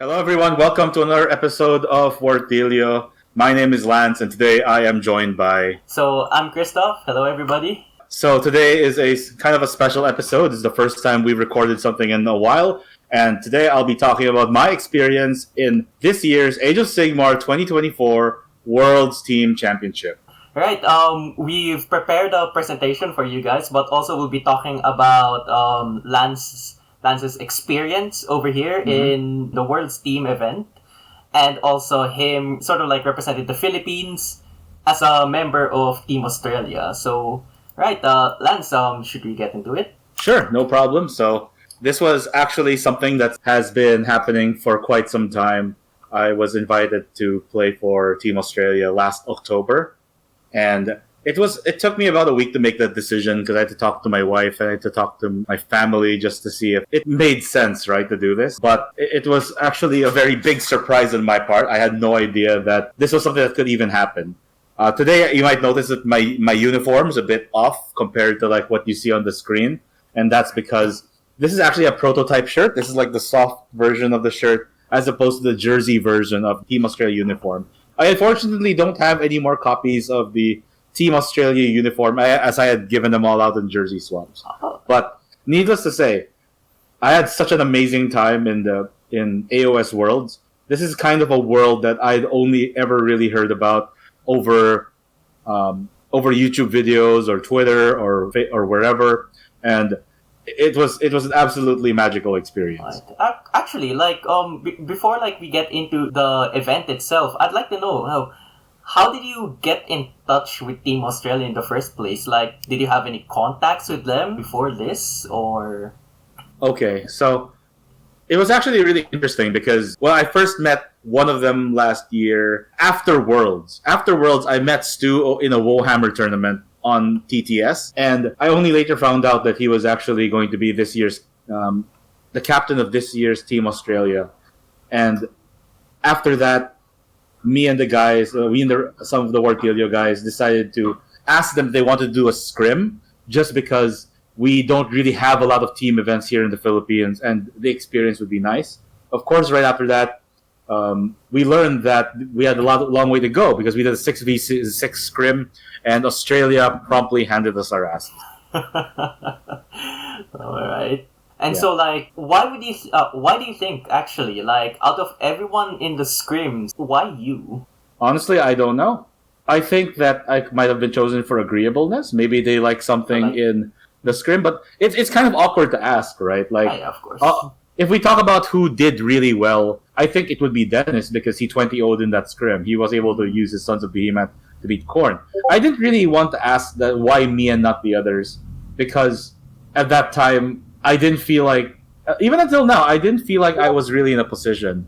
Hello, everyone. Welcome to another episode of Wortilio. My name is Lance, and today I am joined by. So I'm Kristoff. Hello, everybody. So today is a kind of a special episode. This is the first time we've recorded something in a while, and today I'll be talking about my experience in this year's Age of Sigmar 2024 Worlds Team Championship. Right. We've prepared a presentation for you guys, but also we'll be talking about Lance's experience over here in the World's Team event, and also him sort of like represented the Philippines as a member of Team Australia. So, right, Lance, should we get into it? Sure, no problem. So this was actually something that has been happening for quite some time. I was invited to play for Team Australia last October, and it took me about a week to make that decision because I had to talk to my wife and I had to talk to my family just to see if it made sense, right, to do this. But it was actually a very big surprise on my part. I had no idea that this was something that could even happen. Today, you might notice that my uniform's a bit off compared to like what you see on the screen, and that's because this is actually a prototype shirt. This is like the soft version of the shirt as opposed to the jersey version of Team Australia uniform. I unfortunately don't have any more copies of the Team Australia uniform as I had given them all out in jersey swaps. But needless to say, I had such an amazing time in AoS Worlds. This is kind of a world that I'd only ever really heard about over YouTube videos or Twitter or wherever, and it was an absolutely magical experience. Right. Actually, before we get into the event itself, I'd like to know how did you get in touch with Team Australia in the first place? Like, did you have any contacts with them before this, or? Okay, so it was actually really interesting because, well, I first met one of them last year after Worlds. After Worlds, I met Stu in a Warhammer tournament on TTS, and I only later found out that he was actually going to be this year's, the captain of this year's Team Australia. And after that, me and the guys, some of the Wortilio guys decided to ask them if they wanted to do a scrim, just because we don't really have a lot of team events here in the Philippines, and the experience would be nice. Of course, right after that, we learned that we had a long way to go because we did a 6v6 scrim, and Australia promptly handed us our asses. All right. And so, why do you think, actually, out of everyone in the scrims, why you? Honestly, I don't know. I think that I might have been chosen for agreeableness. Maybe they like something in the scrim, but it's kind of awkward to ask, right? Of course. If we talk about who did really well, I think it would be Dennis because he 20-0'd in that scrim. He was able to use his Sons of Behemoth to beat Khorne. I didn't really want to ask that why me and not the others, because at that time, I didn't feel like, even until now, I didn't feel like I was really in a position.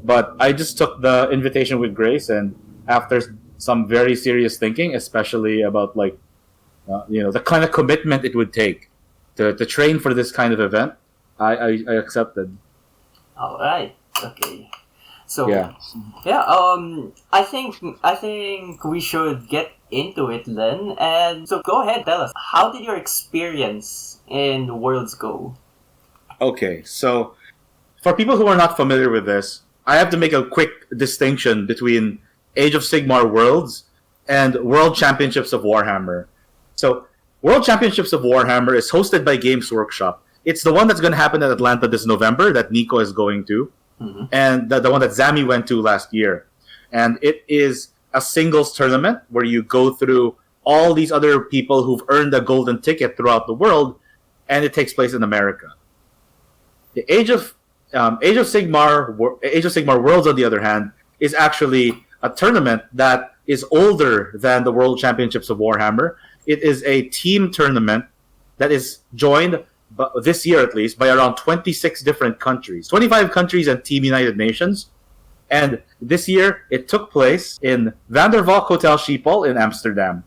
But I just took the invitation with grace, and after some very serious thinking, especially about the kind of commitment it would take to train for this kind of event, I accepted. All right. Okay. So yeah. I think we should get into it then. And so go ahead, tell us, how did your experience in the Worlds go? Okay, so for people who are not familiar with this, I have to make a quick distinction between Age of Sigmar Worlds and World Championships of Warhammer. So World Championships of Warhammer is hosted by Games Workshop. It's the one that's going to happen in Atlanta this November that Nico is going to, and the one that Zami went to last year. And it is a singles tournament where you go through all these other people who've earned a golden ticket throughout the world, and it takes place in America. The Age of Sigmar Worlds, on the other hand, is actually a tournament that is older than the World Championships of Warhammer. It is a team tournament that is joined, this year at least, by around 26 different countries, 25 countries and Team United Nations. And this year, it took place in Van der Valk Hotel Schiphol in Amsterdam.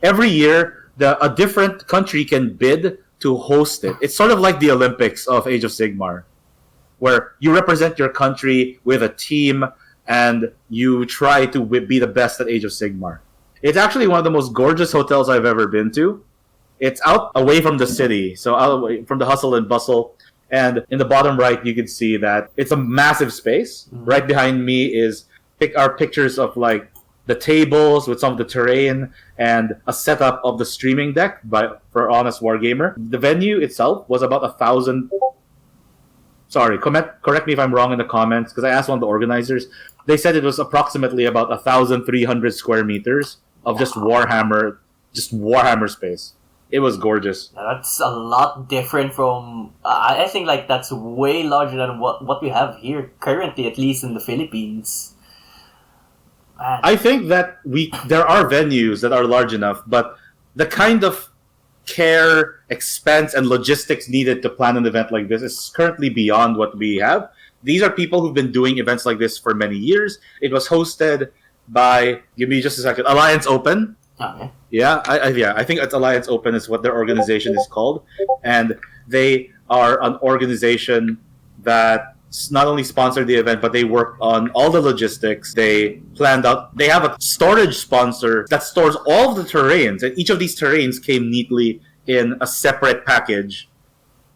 Every year, a different country can bid to host it. It's sort of like the Olympics of Age of Sigmar, where you represent your country with a team and you try to be the best at Age of Sigmar. It's actually one of the most gorgeous hotels I've ever been to. It's out away from the city, so out away from the hustle and bustle. And in the bottom right, you can see that it's a massive space. Mhm. Right behind me are pictures of like the tables with some of the terrain and a setup of the streaming deck for Honest Wargamer. The venue itself was about 1,000. Sorry, correct me if I'm wrong in the comments, because I asked one of the organizers. They said it was approximately about 1,300 square meters of just Warhammer space. It was gorgeous. That's a lot different from. I think like that's way larger than what we have here currently, at least in the Philippines. Man. I think that there are venues that are large enough, but the kind of care, expense, and logistics needed to plan an event like this is currently beyond what we have. These are people who've been doing events like this for many years. It was hosted by, give me just a second, Alliance Open. Okay. Yeah, I think it's Alliance Open is what their organization is called, and they are an organization that not only sponsored the event, but they worked on all the logistics. They planned out. They have a storage sponsor that stores all of the terrains, and each of these terrains came neatly in a separate package.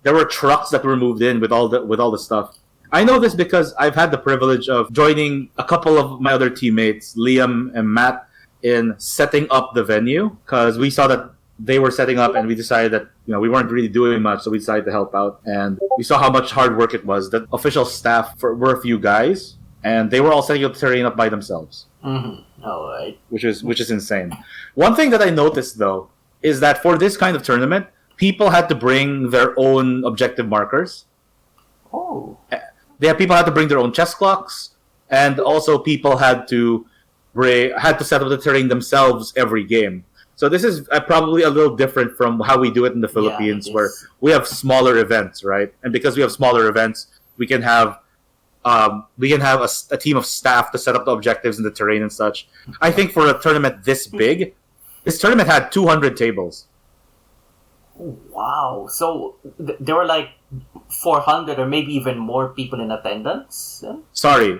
There were trucks that were moved in with all the stuff. I know this because I've had the privilege of joining a couple of my other teammates, Liam and Matt, in setting up the venue, because we saw that they were setting up and we decided that we weren't really doing much, so we decided to help out, and we saw how much hard work it was. The official staff were a few guys, and they were all setting up the terrain up by themselves. Mm-hmm. All right. Which is insane. One thing that I noticed though is that for this kind of tournament, people had to bring their own objective markers. Oh. People had to bring their own chess clocks, and also people had to set up the terrain themselves every game. So this is probably a little different from how we do it in the Philippines, where we have smaller events, right? And because we have smaller events, we can have a team of staff to set up the objectives and the terrain and such. I think for a tournament this big, this tournament had 200 tables. Wow! So there were like 400 or maybe even more people in attendance. Yeah? Sorry.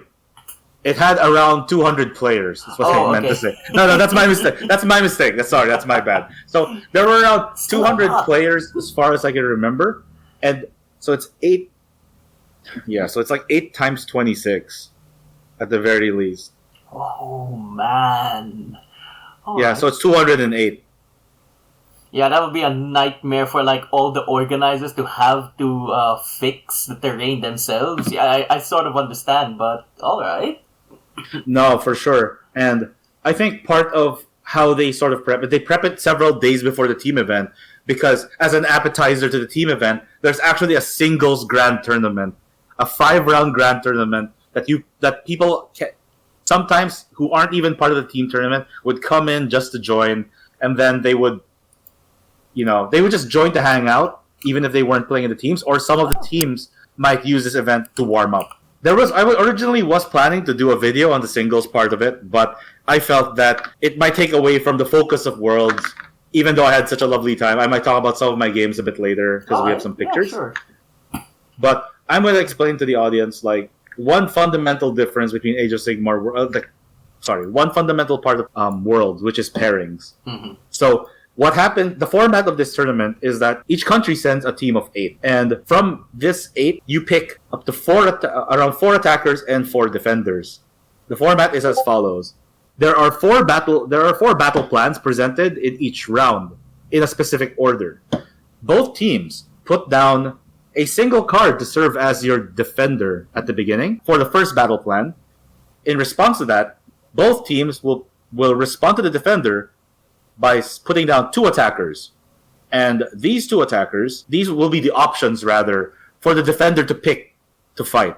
It had around 200 players. That's what I meant to say. No, that's my mistake. That's my bad. So there were around 200 players as far as I can remember. And so it's 8. Yeah, so it's like 8 times 26 at the very least. Oh, man. Yeah, so it's 208. Yeah, that would be a nightmare for like all the organizers to have to fix the terrain themselves. Yeah, I sort of understand, but all right. No, for sure. And I think part of how they sort of prep it several days before the team event, because as an appetizer to the team event, there's actually a singles grand tournament, a 5-round grand tournament that people sometimes who aren't even part of the team tournament would come in just to join, and then they would just join to hang out, even if they weren't playing in the teams, or some of the teams might use this event to warm up. I originally was planning to do a video on the singles part of it, but I felt that it might take away from the focus of Worlds, even though I had such a lovely time. I might talk about some of my games a bit later, because we have some pictures. Yeah, sure. But I'm going to explain to the audience, like, one fundamental difference between Age of Sigmar, one fundamental part of Worlds, which is pairings. Mm-hmm. So what happened, the format of this tournament is that each country sends a team of 8. And from this 8, you pick up to around 4 attackers and 4 defenders. The format is as follows. There are 4 battle plans presented in each round in a specific order. Both teams put down a single card to serve as your defender at the beginning for the first battle plan. In response to that, both teams will respond to the defender by putting down 2 attackers. And these 2 attackers, these will be the options, rather, for the defender to pick to fight.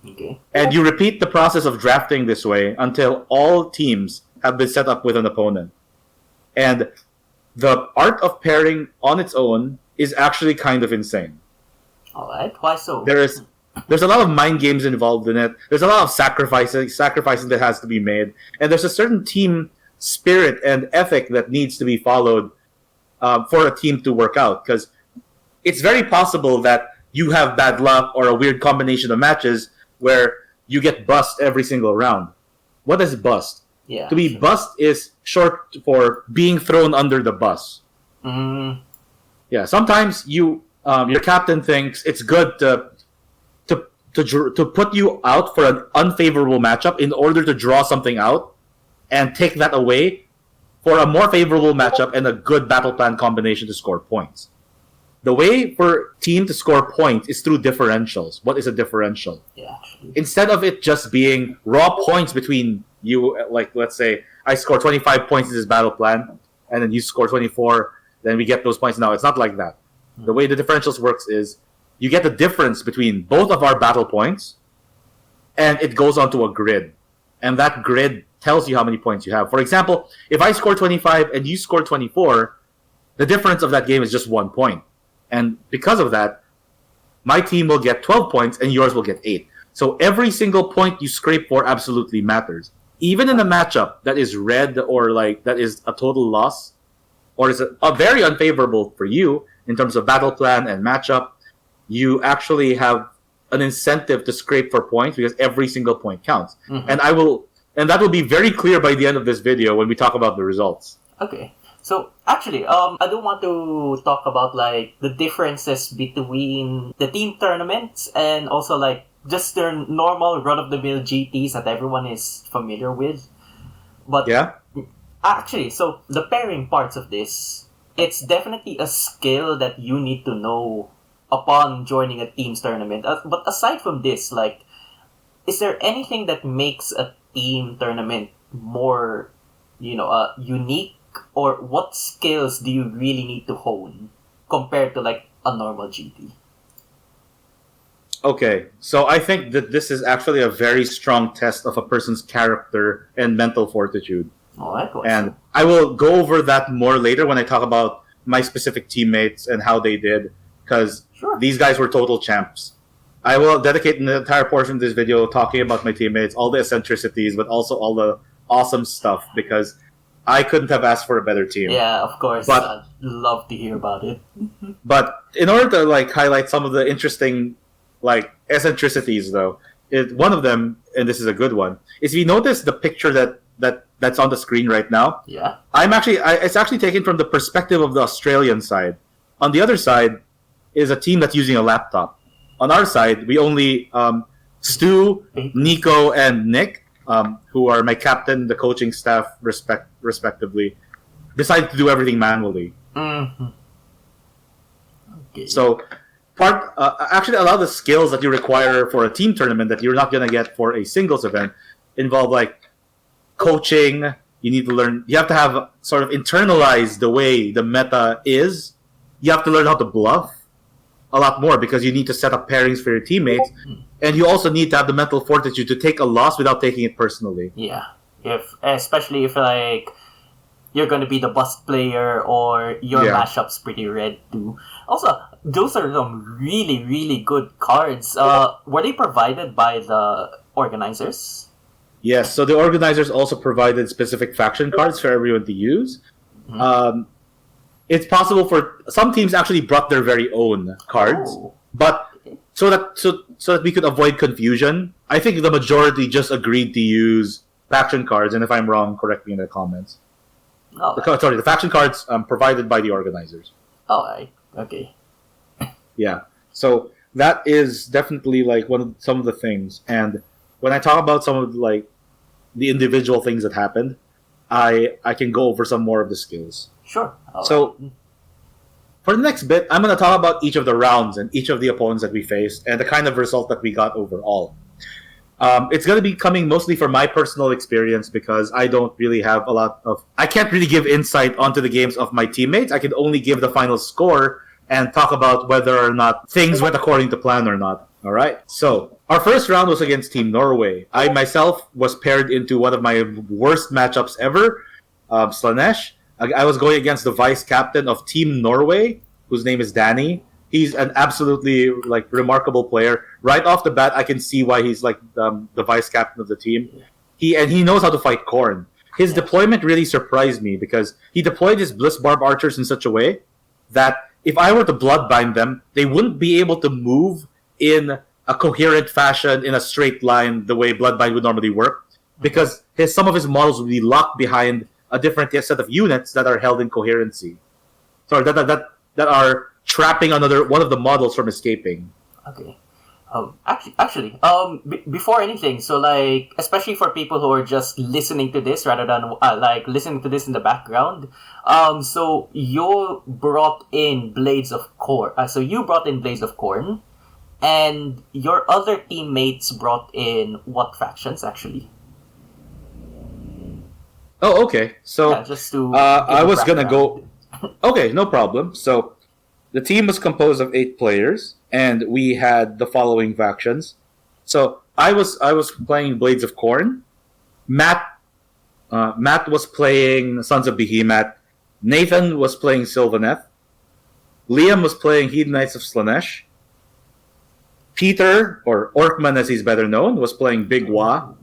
Okay. And you repeat the process of drafting this way until all teams have been set up with an opponent. And the art of pairing on its own is actually kind of insane. Alright, why so? There's a lot of mind games involved in it. There's a lot of sacrificing that has to be made. And there's a certain team spirit and ethic that needs to be followed for a team to work out, because it's very possible that you have bad luck or a weird combination of matches where you get bust every single round. What is bust? Yeah, to be bust is short for being thrown under the bus. Mm. Yeah, sometimes you your captain thinks it's good to put you out for an unfavorable matchup in order to draw something out and take that away for a more favorable matchup and a good battle plan combination to score points. The way for team to score points is through differentials. What is a differential? Yeah. Instead of it just being raw points between you, like let's say I score 25 points in this battle plan, and then you score 24, then we get those points. Now it's not like that. The way the differentials works is you get the difference between both of our battle points, and it goes onto a grid, and that grid tells you how many points you have. For example, if I score 25 and you score 24, the difference of that game is just 1 point. And because of that, my team will get 12 points and yours will get 8. So every single point you scrape for absolutely matters. Even in a matchup that is red or like that is a total loss, or is a very unfavorable for you in terms of battle plan and matchup, you actually have an incentive to scrape for points because every single point counts. Mm-hmm. And that will be very clear by the end of this video when we talk about the results. Okay. So actually, I do want to talk about like the differences between the team tournaments and also like just their normal run-of-the-mill GTs that everyone is familiar with. But yeah, actually, so the pairing parts of this, it's definitely a skill that you need to know upon joining a team's tournament. But aside from this, like, is there anything that makes a team tournament more, unique? Or what skills do you really need to hone compared to like a normal GT? Okay, so I think that this is actually a very strong test of a person's character and mental fortitude. And I will go over that more later when I talk about my specific teammates and how they did, because these guys were total champs. I will dedicate an entire portion of this video talking about my teammates, all the eccentricities, but also all the awesome stuff, because I couldn't have asked for a better team. Yeah, of course. But I'd love to hear about it. But in order to like highlight some of the interesting like eccentricities, though, one of them, and this is a good one, is if you notice the picture that's on the screen right now. Yeah. It's actually taken from the perspective of the Australian side. On the other side is a team that's using a laptop. On our side, we only Stu, Nico, and Nick, who are my captain, the coaching staff, respectively, decided to do everything manually. Mm-hmm. Okay. So, actually, a lot of the skills that you require for a team tournament that you're not going to get for a singles event involve like coaching. You need to learn. You have to have sort of internalized the way the meta is. You have to learn how to bluff a lot more because you need to set up pairings for your teammates. And you also need to have the mental fortitude to take a loss without taking it personally. Yeah. Especially if like you're gonna be the bust player or your mashup's pretty red too. Also, those are some really, really good cards. Were they provided by the organizers? Yes, so the organizers also provided specific faction cards for everyone to use. Mm-hmm. It's possible for some teams actually brought their very own cards, but so that we could avoid confusion, I think the majority just agreed to use faction cards. And if I'm wrong, correct me in the comments. The faction cards provided by the organizers. Oh, right. Okay. Yeah. So that is definitely like some of the things. And when I talk about some of like the individual things that happened, I can go over some more of the skills. Sure. So for the next bit, I'm going to talk about each of the rounds and each of the opponents that we faced and the kind of result that we got overall. It's going to be coming mostly from my personal experience because I don't really have I can't really give insight onto the games of my teammates. I can only give the final score and talk about whether or not things went according to plan or not. All right. So our first round was against Team Norway. I myself was paired into one of my worst matchups ever, Slanesh. I was going against the vice captain of Team Norway, whose name is Danny. He's an absolutely like remarkable player. Right off the bat, I can see why he's like the vice captain of the team. He knows how to fight Khorne. His deployment really surprised me because he deployed his Bliss Barb archers in such a way that if I were to bloodbind them, they wouldn't be able to move in a coherent fashion in a straight line the way bloodbind would normally work because some of his models would be locked behind a different set of units that are held in coherency. Sorry, that are trapping one of the models from escaping. Okay. Before anything, so like, especially for people who are just listening to this rather than like listening to this in the background, so you brought in Blades of Corn. So you brought in Blades of Corn, and your other teammates brought in what factions actually? Oh, okay. So Yeah, just to I give a was gonna background. go. Okay, no problem. So the team was composed of 8 players, and we had the following factions. So I was playing Blades of Corn. Matt was playing Sons of Behemoth. Nathan was playing Sylvaneth. Liam was playing Hedonites of Slanesh. Peter, or Orkman as he's better known, was playing Big Wa.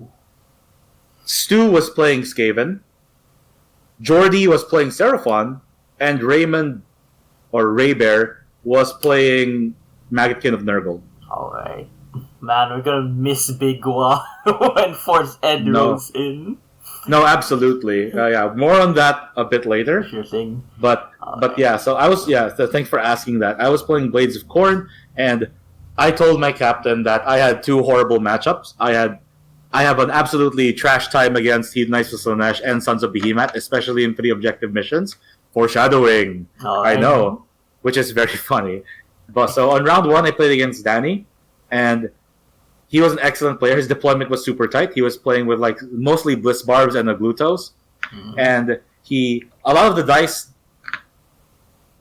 Stu was playing Skaven. Jordy was playing Seraphon. And Raymond, or Raybear, was playing Maggotkin of Nurgle. Alright. Man, we're gonna miss Big Wa when Force Ed No. rolls in. No, absolutely. Yeah, more on that a bit later. Sure thing. But yeah, so I was so thanks for asking that. I was playing Blades of Corn, and I told my captain that I had 2 horrible matchups. I have an absolutely trash time against Hedonites of Slanesh and Sons of Behemoth, especially in 3 objective missions. Foreshadowing. I know, which is very funny. But so on round 1, I played against Danny, and he was an excellent player. His deployment was super tight. He was playing with like mostly Bliss Barbs and Aglutos, and a lot of the dice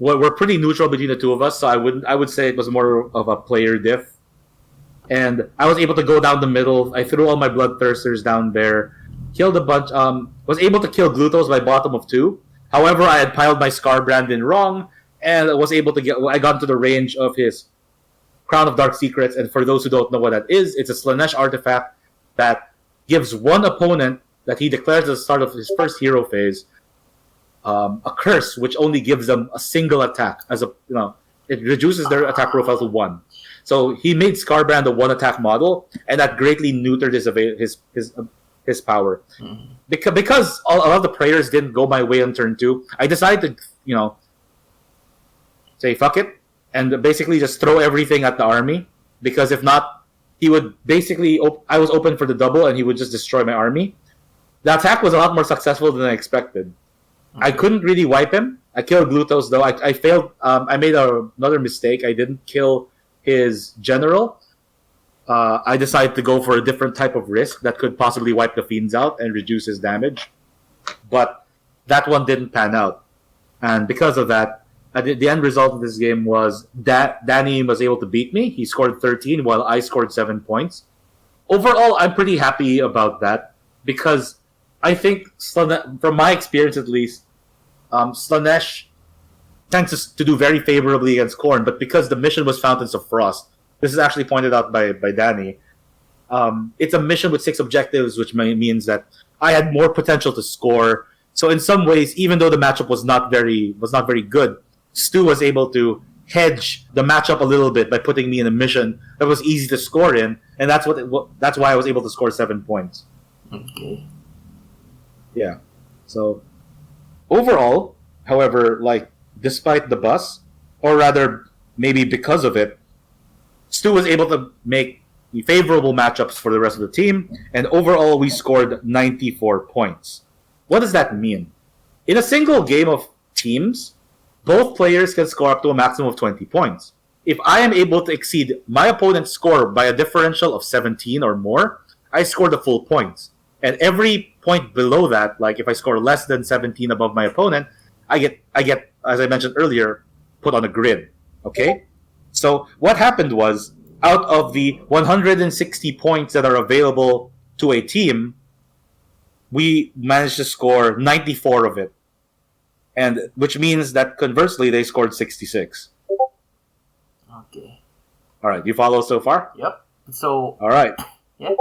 were pretty neutral between the two of us. So I would say it was more of a player diff. And I was able to go down the middle. I threw all my Bloodthirsters down there, killed a bunch. Was able to kill Glutos by bottom of 2. However, I had piled my Scarbrand in wrong, and was able to I got into the range of his Crown of Dark Secrets. And for those who don't know what that is, it's a Slanesh artifact that gives one opponent that he declares at the start of his first hero phase a curse, which only gives them a single attack. It reduces their attack profile to 1. So he made Scarbrand a 1-attack model, and that greatly neutered his power. Because a lot of the prayers didn't go my way on turn 2, I decided to say fuck it and basically just throw everything at the army. Because if not, he would basically I was open for the double, and he would just destroy my army. The attack was a lot more successful than I expected. I couldn't really wipe him. I killed Glutos though. I failed. I made another mistake. I didn't kill his general. I decided to go for a different type of risk that could possibly wipe the fiends out and reduce his damage. But that one didn't pan out. And because of that, the end result of this game was that Danny was able to beat me. He scored 13 while I scored 7 points. Overall, I'm pretty happy about that because I think, from my experience at least, Slanesh tends to do very favorably against Khorne, but because the mission was Fountains of Frost, this is actually pointed out by Danny, it's a mission with 6 objectives, which means that I had more potential to score. So in some ways, even though the matchup was not very good, Stu was able to hedge the matchup a little bit by putting me in a mission that was easy to score in, and that's why I was able to score 7 points. Okay. Yeah. So overall, however, despite the bus, or rather maybe because of it, Stu was able to make favorable matchups for the rest of the team, and overall we scored 94 points. What does that mean? In a single game of teams, both players can score up to a maximum of 20 points. If I am able to exceed my opponent's score by a differential of 17 or more, I score the full points. And every point below that, like if I score less than 17 above my opponent, I get, as I mentioned earlier, put on a grid. Okay? So what happened was, out of the 160 points that are available to a team, we managed to score 94 of it. And which means that conversely, they scored 66. Okay. All right, you follow so far? Yep. So. All right. Yeah.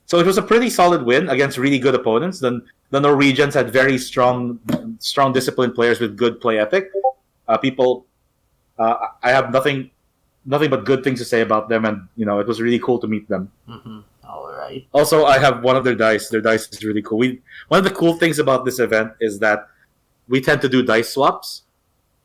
So it was a pretty solid win against really good opponents. Then the Norwegians had very strong, disciplined players with good play ethic. I have nothing but good things to say about them, and it was really cool to meet them. Mm-hmm. All right. Also, I have one of their dice. Their dice is really cool. One of the cool things about this event is that we tend to do dice swaps.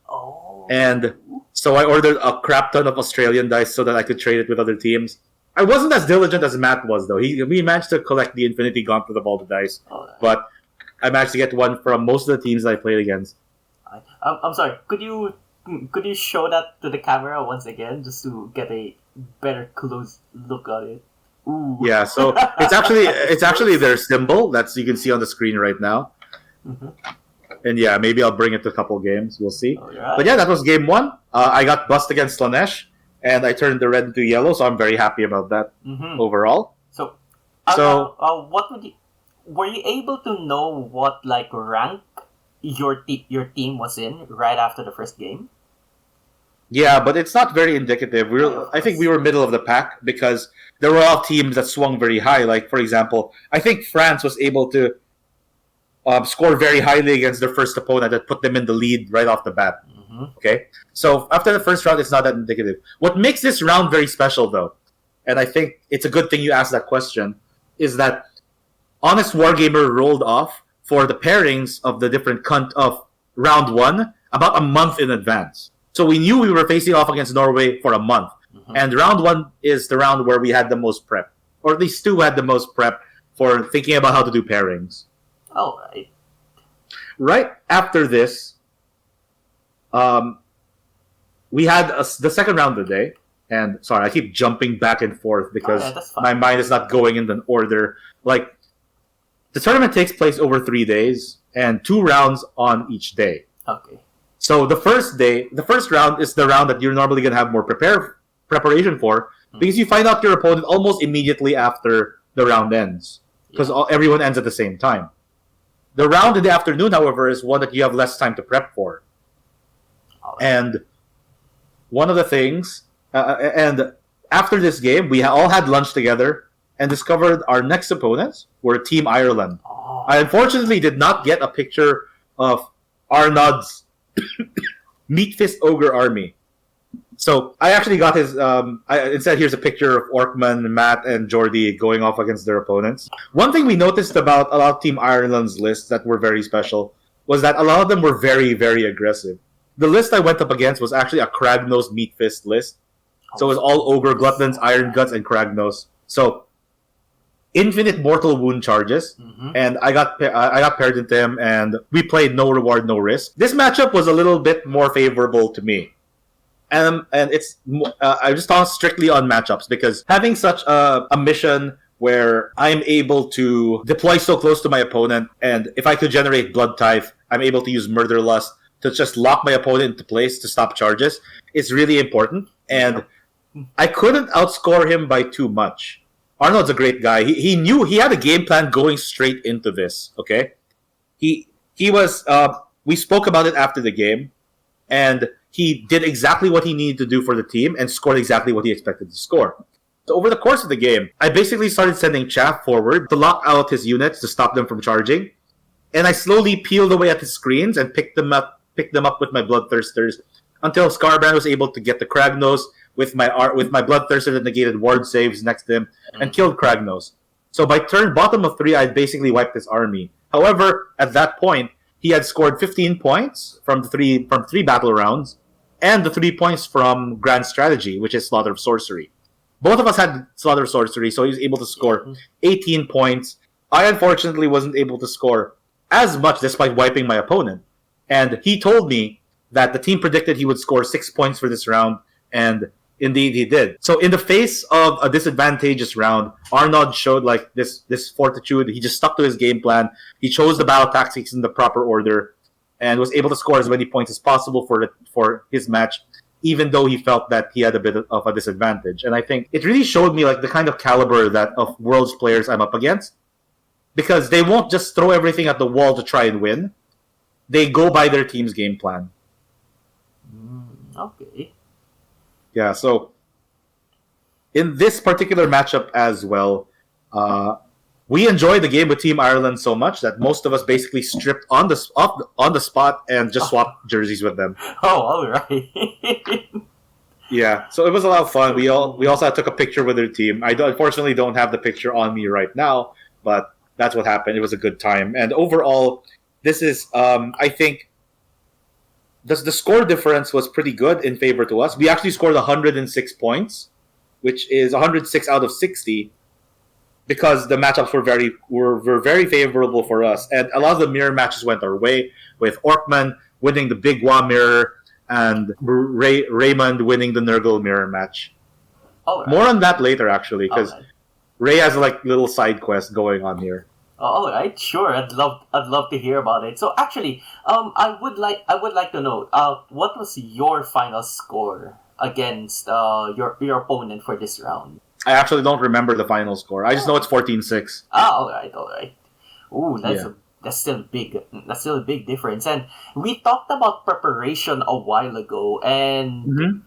Oh. And so I ordered a crap ton of Australian dice so that I could trade it with other teams. I wasn't as diligent as Matt was, though. We managed to collect the Infinity Gauntlet of all the dice, but I managed to get one from most of the teams that I played against. I'm sorry. Could you show that to the camera once again, just to get a better close look at it? Ooh. Yeah, so it's actually their symbol that you can see on the screen right now. Mm-hmm. And yeah, maybe I'll bring it to a couple games. We'll see. Right. But yeah, that was game one. I got bust against Slanesh, and I turned the red into yellow, so I'm very happy about that overall. So, what would you? Were you able to know what like rank your team was in right after the first game? Yeah, but it's not very indicative. I think we were middle of the pack because there were a lot of teams that swung very high. Like, for example, I think France was able to score very highly against their first opponent that put them in the lead right off the bat. Okay? So after the first round, it's not that indicative. What makes this round very special, though, and I think it's a good thing you asked that question, is that Honest Wargamer rolled off for the pairings of the different of round one about a month in advance. So we knew we were facing off against Norway for a month. And round one is the round where we had the most prep. Or at least Stu had the most prep for thinking about how to do pairings. Oh, right. Right after this, we had the second round of the day. And sorry, I keep jumping back and forth because my mind is not going in an order. Like, the tournament takes place over 3 days and 2 rounds on each day. Okay. So the first round is the round that you're normally going to have more preparation for because you find out your opponent almost immediately after the round ends because everyone ends at the same time. The round in the afternoon, however, is one that you have less time to prep for. And one of the things, and after this game, we all had lunch together and discovered our next opponents were Team Ireland. I unfortunately did not get a picture of Arnaud's Meat Fist Ogre army. So I actually got his. Instead, here's a picture of Orkman, Matt, and Jordy going off against their opponents. One thing we noticed about a lot of Team Ireland's lists that were very special was that a lot of them were very, very aggressive. The list I went up against was actually a Kragnos Meat Fist list. So it was all Ogre Gluttons, Iron Guts, and Kragnos. So infinite mortal wound charges, and I got paired into him, and we played no reward, no risk. This matchup was a little bit more favorable to me. And it's I just talk strictly on matchups because having such a mission where I'm able to deploy so close to my opponent, and if I could generate Blood Tithe, I'm able to use Murder Lust to just lock my opponent into place to stop charges. It's really important, and I couldn't outscore him by too much. Arnold's a great guy. He knew he had a game plan going straight into this. Okay, he was. We spoke about it after the game, and he did exactly what he needed to do for the team and scored exactly what he expected to score. So over the course of the game, I basically started sending chaff forward to lock out his units to stop them from charging, and I slowly peeled away at his screens and picked them up with my Bloodthirsters until Scarbrand was able to get the Kragnos with my Bloodthirster that negated ward saves next to him and killed Kragnos. So by turn bottom of 3, I basically wiped his army. However, at that point, he had scored 15 points from 3 battle rounds, and the 3 points from Grand Strategy, which is Slaughter of Sorcery. Both of us had Slaughter of Sorcery, so he was able to score 18 points. I unfortunately wasn't able to score as much despite wiping my opponent. And he told me that the team predicted he would score 6 points for this round, and indeed he did. So in the face of a disadvantageous round, Arnaud showed like this fortitude. He just stuck to his game plan. He chose the battle tactics in the proper order and was able to score as many points as possible for his match, even though he felt that he had a bit of a disadvantage. And I think it really showed me like the kind of caliber of Worlds players I'm up against, because they won't just throw everything at the wall to try and win. They go by their team's game plan. Okay. Yeah, so in this particular matchup as well, we enjoyed the game with Team Ireland so much that most of us basically stripped on the spot and just swapped jerseys with them. Oh, all right. Yeah, so it was a lot of fun. We also took a picture with their team. I unfortunately don't have the picture on me right now, but that's what happened. It was a good time, and overall, this is I think the score difference was pretty good in favor to us. We actually scored 106 points, which is 106 out of 60, because the matchups were very favorable for us, and a lot of the mirror matches went our way, with Orkman winning the Big Wa mirror and Raymond winning the Nurgle mirror match. All right. More on that later, actually, because Alright. Ray has like little side quest going on here. All right, sure. I'd love to hear about it. So actually, I would like to know, what was your final score against your opponent for this round? I actually don't remember the final score. I just know it's 14-6. All right. Ooh, Yeah. that's still big. That's still a big difference. And we talked about preparation a while ago, and Mm-hmm.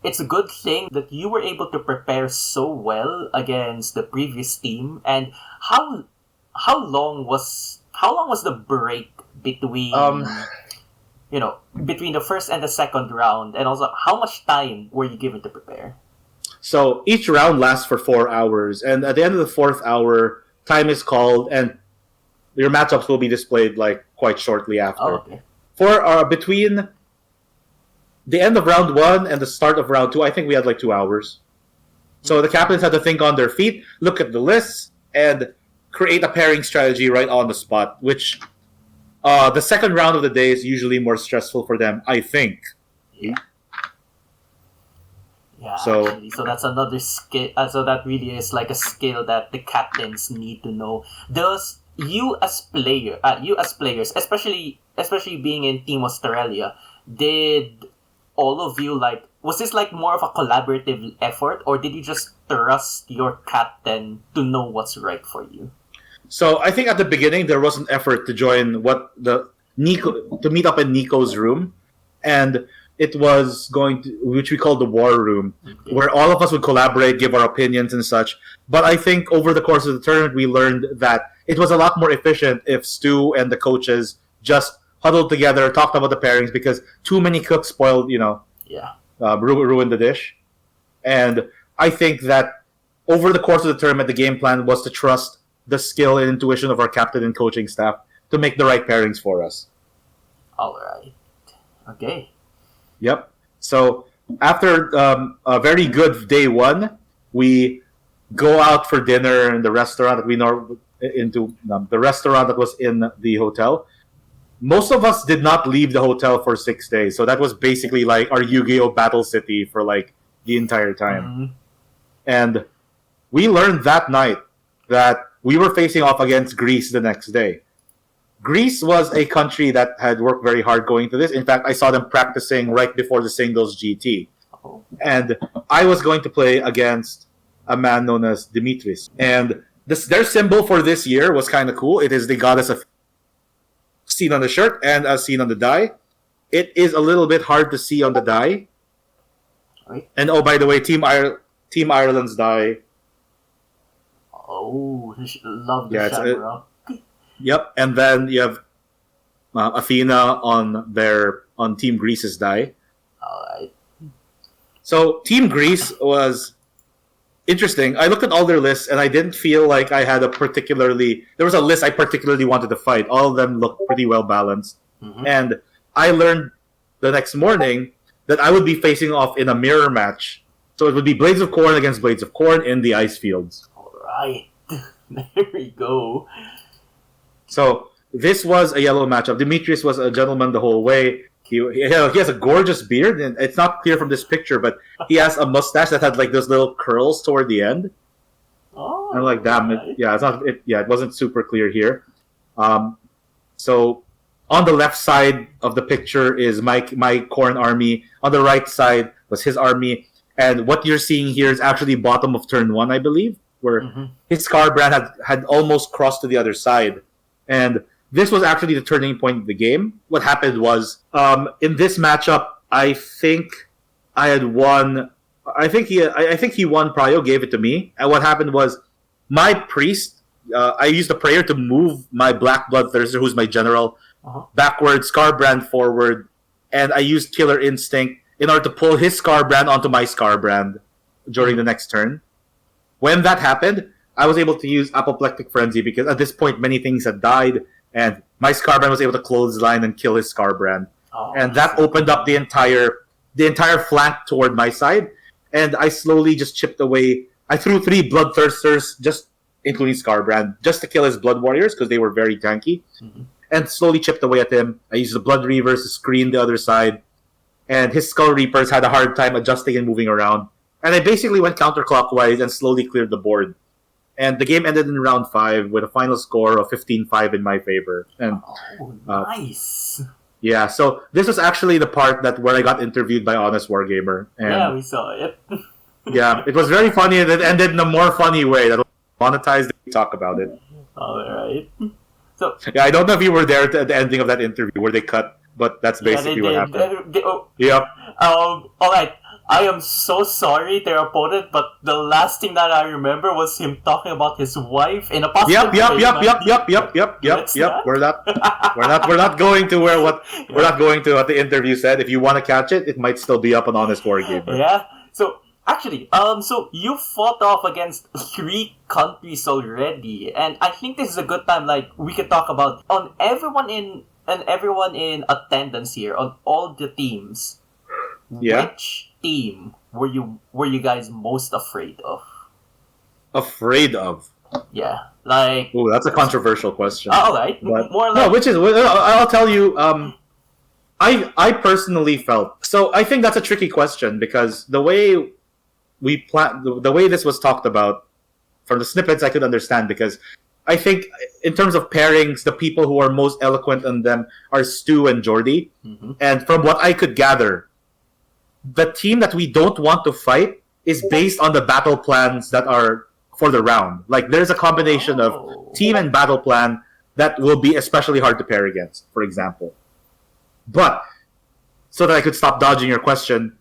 it's a good thing that you were able to prepare so well against the previous team. And how long was the break between between the first and the second round, and also how much time were you given to prepare? So each round lasts for 4 hours, and at the end of the 4th hour, time is called, and your matchups will be displayed like quite shortly after. Oh, okay. For between the end of round 1 and the start of round 2, I think we had like 2 hours. So the captains had to think on their feet, look at the lists, and create a pairing strategy right on the spot, which the second round of the day is usually more stressful for them, I think. Yeah, So- actually. So that's another skill. So that really is like a skill that the captains need to know. Does you as players, especially being in Team Australia, did all of you was this like more of a collaborative effort, or did you just trust your captain to know what's right for you? So I think at the beginning there was an effort to join to meet up in Nico's room, and it was which we called the war room, where all of us would collaborate, give our opinions and such. But I think over the course of the tournament we learned that it was a lot more efficient if Stu and the coaches just huddled together, talked about the pairings, because too many cooks spoiled, Yeah. ruined the dish. And I think that over the course of the tournament, the game plan was to trust the skill and intuition of our captain and coaching staff to make the right pairings for us. All right. Okay. Yep. So after a very good day 1, we go out for dinner in the restaurant that the restaurant that was in the hotel. Most of us did not leave the hotel for 6 days, so that was basically like our Yu-Gi-Oh! Battle City for like the entire time. Mhm. And we learned that night that we were facing off against Greece the next day. Greece was a country that had worked very hard going to this. In fact, I saw them practicing right before the singles GT. Oh. And I was going to play against a man known as Dimitris. And their symbol for this year was kind of cool. It is the goddess of seen on the shirt and as seen on the die. It is a little bit hard to see on the die. Right. And oh, by the way, Team Ireland's die. Oh, love the Yeah, it's Shamrock. Yep, and then you have Athena on Team Greece's die. All right. So Team Greece was interesting. I looked at all their lists, and I didn't feel like I had there was a list I particularly wanted to fight. All of them looked pretty well balanced. Mhm. And I learned the next morning that I would be facing off in a mirror match. So it would be Blades of Corn against Blades of Corn in the ice fields. All right. There we go. So this was a yellow matchup. Demetrius was a gentleman the whole way. He has a gorgeous beard, and it's not clear from this picture, but he has a mustache that had like those little curls toward the end. Oh, And I'm like, damn it! right. Yeah, it wasn't super clear here. So on the left side of the picture is my Corn army. On the right side was his army, and what you're seeing here is actually bottom of turn 1, I believe, where Mhm. his Scarbrand had almost crossed to the other side. And this was actually the turning point of the game. What happened was, in this matchup, I think I had won. I think he won Prio, gave it to me. And what happened was, my priest, I used the prayer to move my Black Bloodthirster, who's my general, Uh-huh. backward, Scarbrand forward, and I used Killer Instinct in order to pull his Scarbrand onto my Scarbrand during the next turn. When that happened, I was able to use Apoplectic Frenzy because at this point many things had died, and my Scarbrand was able to clothesline and kill his Scarbrand. Oh, and that opened up the entire flank toward my side, and I slowly just chipped away. I threw 3 bloodthirsters, just including Scarbrand, just to kill his blood warriors because they were very tanky, and slowly chipped away at him. I used the blood reavers to screen the other side, and his skull reapers had a hard time adjusting and moving around. And I basically went counterclockwise and slowly cleared the board. And the game ended in round 5 with a final score of 15-5 in my favor. And nice. Yeah, so this was actually the part where I got interviewed by Honest Wargamer. And yeah, we saw it. yeah, it was very funny, and it ended in a more funny way. That monetized. We talk about it. All right. So yeah, I don't know if you were there at the ending of that interview where they cut, but that's basically what happened. Yep. All right. I am so sorry, their opponent, but the last thing that I remember was him talking about his wife in a positive Yep. That? We're not going to we're not going to what the interview said. If you want to catch it, it might still be up on Honest Wargamer. Yeah. So actually, so you fought off against 3 countries already, and I think this is a good time. Like we could talk about on everyone in attendance here on all the teams. Yeah. Which team were you guys most afraid of? Afraid of? Yeah, like. Oh, that's a controversial question. All right, but, more like. No, which is I'll tell you. I personally felt so. I think that's a tricky question because the way the way this was talked about from the snippets, I could understand because I think in terms of pairings, the people who are most eloquent on them are Stu and Jordy, and from what I could gather, the team that we don't want to fight is based on the battle plans that are for the round. Like, there's a combination of team and battle plan that will be especially hard to pair against, for example. But, so that I could stop dodging your question,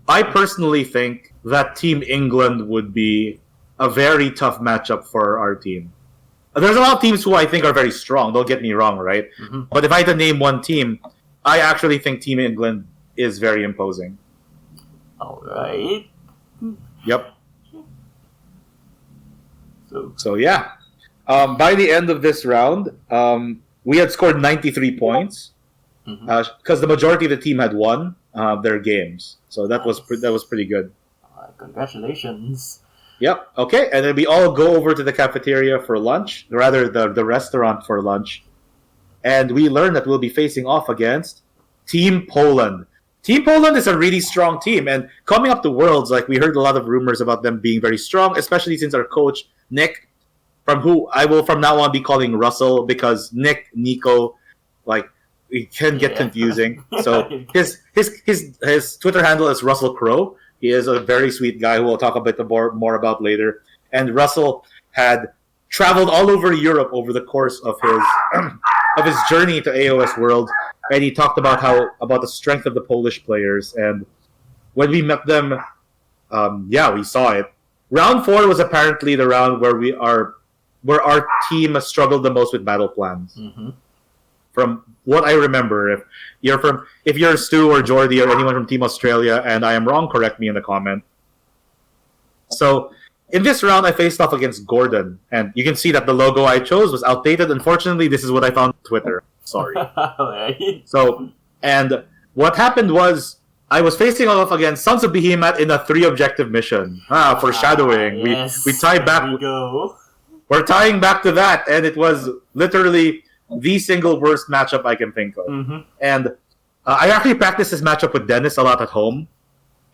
I personally think that Team England would be a very tough matchup for our team. There's a lot of teams who I think are very strong, don't get me wrong, right? But if I had to name one team, I actually think Team England is very imposing. All right. Yep. So yeah. By the end of this round, we had scored 93 points because the majority of the team had won their games. So that was pretty good. Congratulations. Yep. Okay, and then we all go over to the cafeteria for lunch, rather the restaurant for lunch, and we learn that we'll be facing off against Team Poland. Team Poland is a really strong team, and coming up to Worlds, like we heard a lot of rumors about them being very strong, especially since our coach Nick, from who I will from now on be calling Russell because Nico, like it can get confusing. So his Twitter handle is Russell Crowe. He is a very sweet guy who we'll talk a bit more about later. And Russell had traveled all over Europe over the course of his journey to AoS Worlds, and he talked about the strength of the Polish players. And when we met them, we saw it. Round 4 was apparently the round where our team struggled the most with battle plans. From what I remember, if you're Stu or Jordy or anyone from Team Australia, and I am wrong, correct me in the comment. So in this round, I faced off against Gordon, and you can see that the logo I chose was outdated. Unfortunately, this is what I found on Twitter. Sorry. So, and what happened was I was facing off against Sons of Behemoth in a 3-objective mission. Foreshadowing. Yes, we tied back. We're tying back to that, and it was literally the single worst matchup I can think of. And I actually practice this matchup with Dennis a lot at home,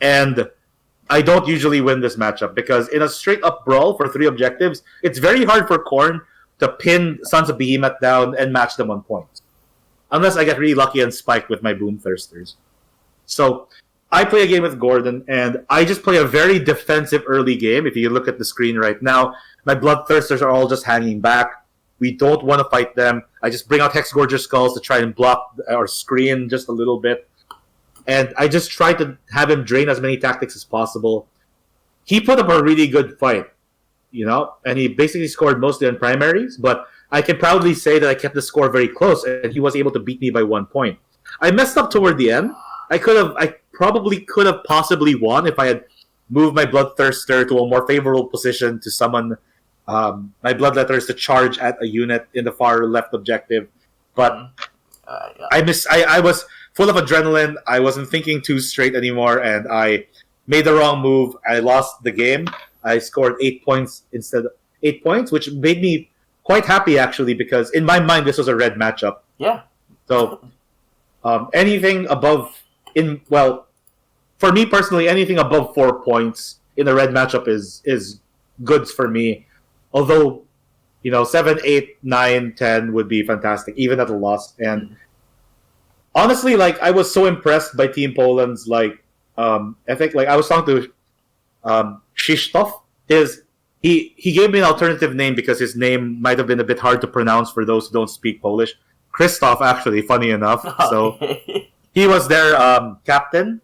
and I don't usually win this matchup because in a straight-up brawl for 3 objectives, it's very hard for Korn to pin Sons of Behemoth down and match them on points. Unless I get really lucky and spike with my Boomthirsters. So I play a game with Gordon, and I just play a very defensive early game. If you look at the screen right now, my Bloodthirsters are all just hanging back. We don't want to fight them. I just bring out Hexgorger Skulls to try and block or screen just a little bit. And I just try to have him drain as many tactics as possible. He put up a really good fight, and he basically scored mostly on primaries, but I can proudly say that I kept the score very close, and he was able to beat me by 1 point. I messed up toward the end. I probably could have possibly won if I had moved my Bloodthirster to a more favorable position to summon my Bloodletters to charge at a unit in the far left objective, but I was full of adrenaline. I wasn't thinking too straight anymore, and I made the wrong move. I lost the game. I scored 8 points instead of 8 points, which made me quite happy actually, because in my mind this was a red matchup. Yeah. So anything above for me personally, anything above 4 points in a red matchup is goods for me. Although, 7, 8, 9, 10 would be fantastic, even at a loss. And honestly, I was so impressed by Team Poland's ethic. I was talking to Kristoff. He gave me an alternative name because his name might have been a bit hard to pronounce for those who don't speak Polish. Kristoff, actually, funny enough. So he was their captain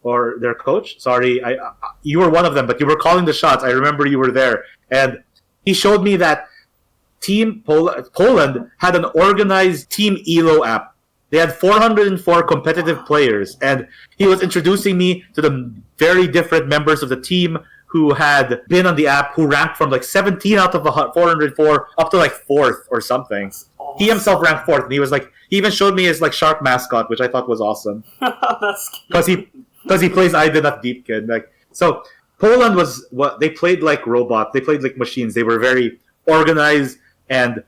or their coach. Sorry, you were one of them, but you were calling the shots. I remember you were there, and he showed me that Team Poland had an organized Team Elo app. They had 404 competitive players, and he was introducing me to the very different members of the team who had been on the app, who ranked from 17 out of 404 up to 4th or something. Awesome. He himself ranked 4th, and he was he even showed me his shark mascot, which I thought was awesome. That's cute. Because he plays Iden at Deepkin. So Poland was they played like robots. They played like machines. They were very organized, and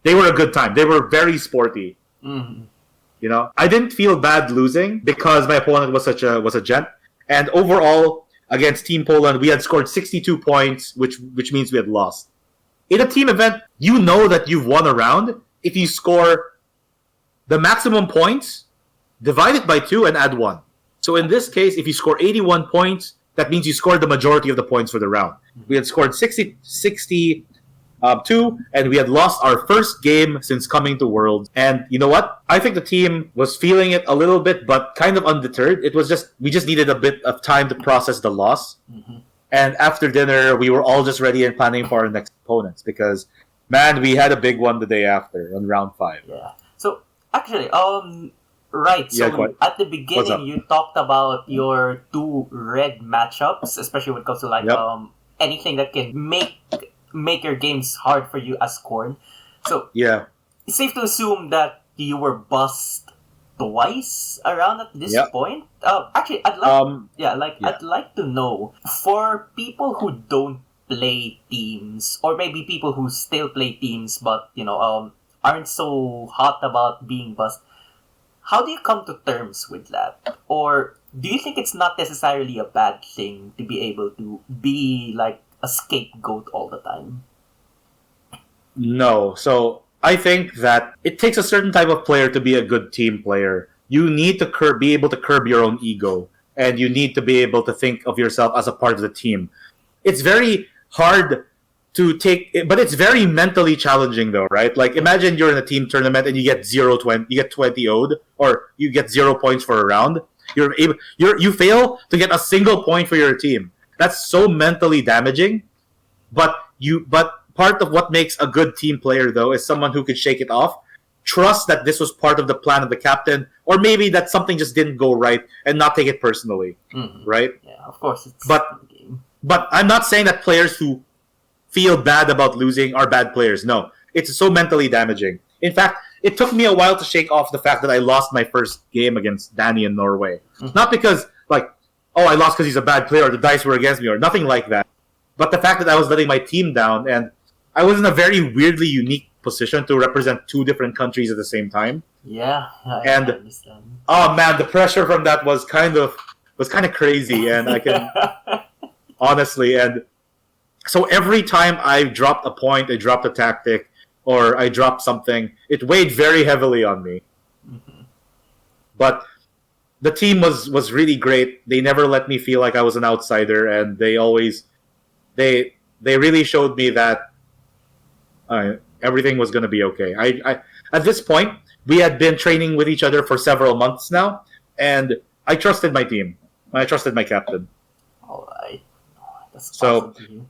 they were a good time. They were very sporty. Mm-hmm. I didn't feel bad losing because my opponent was a gent. And overall, against Team Poland, we had scored 62 points, which means we had lost. In a team event, you know that you've won a round if you score the maximum points, divide it by 2, and add 1. So in this case, if you score 81 points, that means you scored the majority of the points for the round. We had scored 62, and we had lost our first game since coming to Worlds. And you know what? I think the team was feeling it a little bit, but kind of undeterred. We just needed a bit of time to process the loss. Mm-hmm. And after dinner, we were all just ready and planning for our next opponents because, man, we had a big one the day after on round 5. Yeah. So actually, right. So Yeah, at the beginning, you talked about your 2 red matchups, especially when it comes to anything that can make your games hard for you as Corn. So yeah, it's safe to assume that you were bussed twice around at this point. Actually, I'd like to know, for people who don't play teams, or maybe people who still play teams but aren't so hot about being bussed, how do you come to terms with that? Or do you think it's not necessarily a bad thing to be able to be a scapegoat all the time? No. So I think that it takes a certain type of player to be a good team player. You need to be able to curb your own ego, and you need to be able to think of yourself as a part of the team. It's very hard to take, but it's very mentally challenging though, right? Imagine you're in a team tournament and you get 0-20, you get 20 owed, or you get 0 points for a round. You fail to get a single point for your team. That's so mentally damaging. But part of what makes a good team player though is someone who could shake it off, trust that this was part of the plan of the captain, or maybe that something just didn't go right and not take it personally, right? Yeah, of course. But I'm not saying that players who feel bad about losing are bad players. No, it's so mentally damaging. In fact, it took me a while to shake off the fact that I lost my first game against Danny in Norway. Not because I lost because he's a bad player or the dice were against me or nothing like that. But the fact that I was letting my team down, and I was in a very weirdly unique position to represent 2 different countries at the same time. Yeah, I understand. Oh man, the pressure from that was kind of crazy, and I can honestly. And so every time I dropped a point, I dropped a tactic, or I dropped something, it weighed very heavily on me. Mm-hmm. But the team was really great. They never let me feel like I was an outsider, and they really showed me that everything was going to be okay. I at this point, we had been training with each other for several months now, and I trusted my team. I trusted my captain. All right. That's so awesome to hear.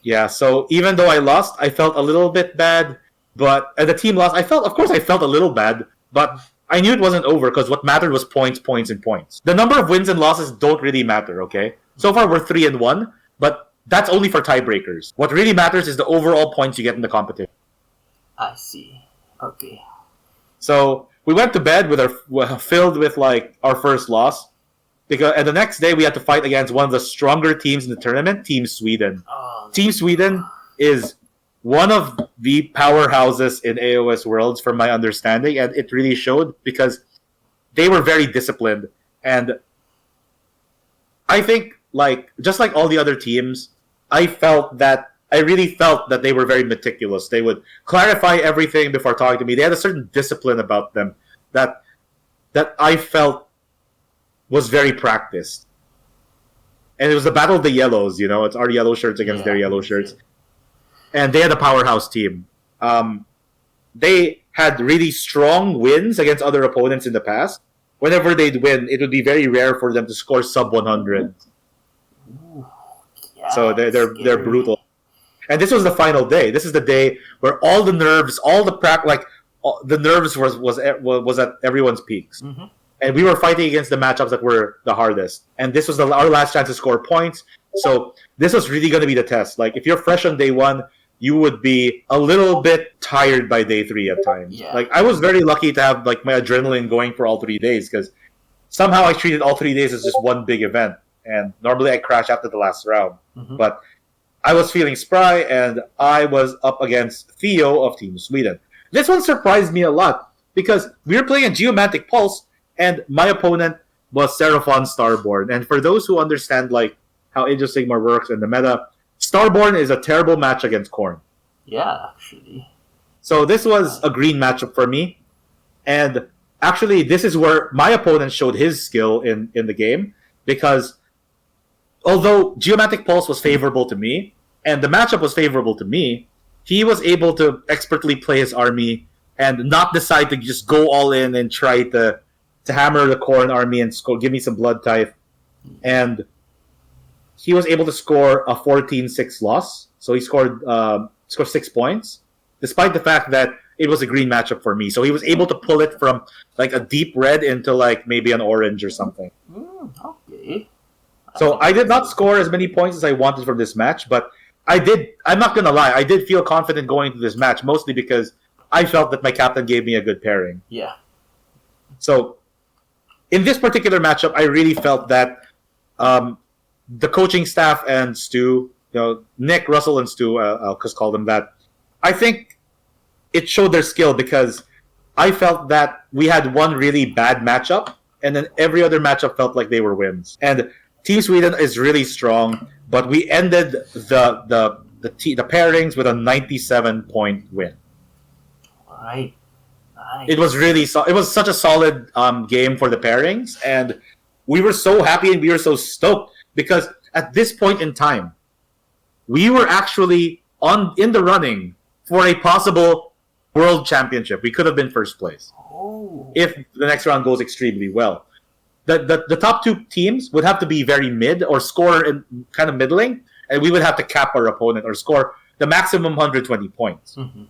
Yeah, so even though I lost, I felt a little bit bad, but the team lost. I felt a little bad, but I knew it wasn't over because what mattered was points, points, and points. The number of wins and losses don't really matter, okay? So far, we're 3-1, but that's only for tiebreakers. What really matters is the overall points you get in the competition. I see. Okay. So we went to bed with filled with like our first loss and the next day we had to fight against one of the stronger teams in the tournament, Team Sweden. Team Sweden is one of the powerhouses in AoS Worlds, from my understanding, and it really showed because they were very disciplined. And I think, just like all the other teams, I really felt that they were very meticulous. They would clarify everything before talking to me. They had a certain discipline about them that I felt was very practiced. And it was the battle of the yellows, it's our yellow shirts against their yellow shirts. And they had a powerhouse team. They had really strong wins against other opponents in the past. Whenever they'd win, it would be very rare for them to score sub 100. Ooh, so they're brutal. And this was the final day. This is the day where all the nerves, the nerves was at everyone's peaks. Mm-hmm. And we were fighting against the matchups that were the hardest. And this was our last chance to score points. So this was really going to be the test. Like, if you're fresh on day one, you would be a little bit tired by day 3 at times. Yeah. Like, I was very lucky to have my adrenaline going for all 3 days, because somehow I treated all 3 days as just one big event. And normally I crash after the last round. Mm-hmm. But I was feeling spry, and I was up against Theo of Team Sweden. This one surprised me a lot, because we were playing a Geomantic Pulse, and my opponent was Seraphon Starborn. And for those who understand how Age of Sigmar works and the meta, Starborn is a terrible match against Khorne. Yeah, actually. So this was a green matchup for me. And actually, this is where my opponent showed his skill in the game. Because although Geomantic Pulse was favorable to me, and the matchup was favorable to me, he was able to expertly play his army and not decide to just go all in and try to hammer the Khorne army and give me some blood type. And he was able to score a 14-6 loss. So he scored 6 points, despite the fact that it was a green matchup for me. So he was able to pull it from a deep red into maybe an orange or something. Okay. So I did not score as many points as I wanted from this match, but I'm not going to lie, I did feel confident going into this match, mostly because I felt that my captain gave me a good pairing. Yeah. So in this particular matchup, I really felt that the coaching staff and Stu, Nick, Russell, and Stu, I'll just call them that, I think it showed their skill, because I felt that we had one really bad matchup, and then every other matchup felt like they were wins. And Team Sweden is really strong, but we ended the pairings with a 97-point win. All right. Nice. It was really it was such a solid game for the pairings, and we were so happy and we were so stoked, because at this point in time, we were actually in the running for a possible world championship. We could have been first place if the next round goes extremely well. The top 2 teams would have to be very mid or score in kind of middling, and we would have to cap our opponent or score the maximum 120 points. Mm-hmm.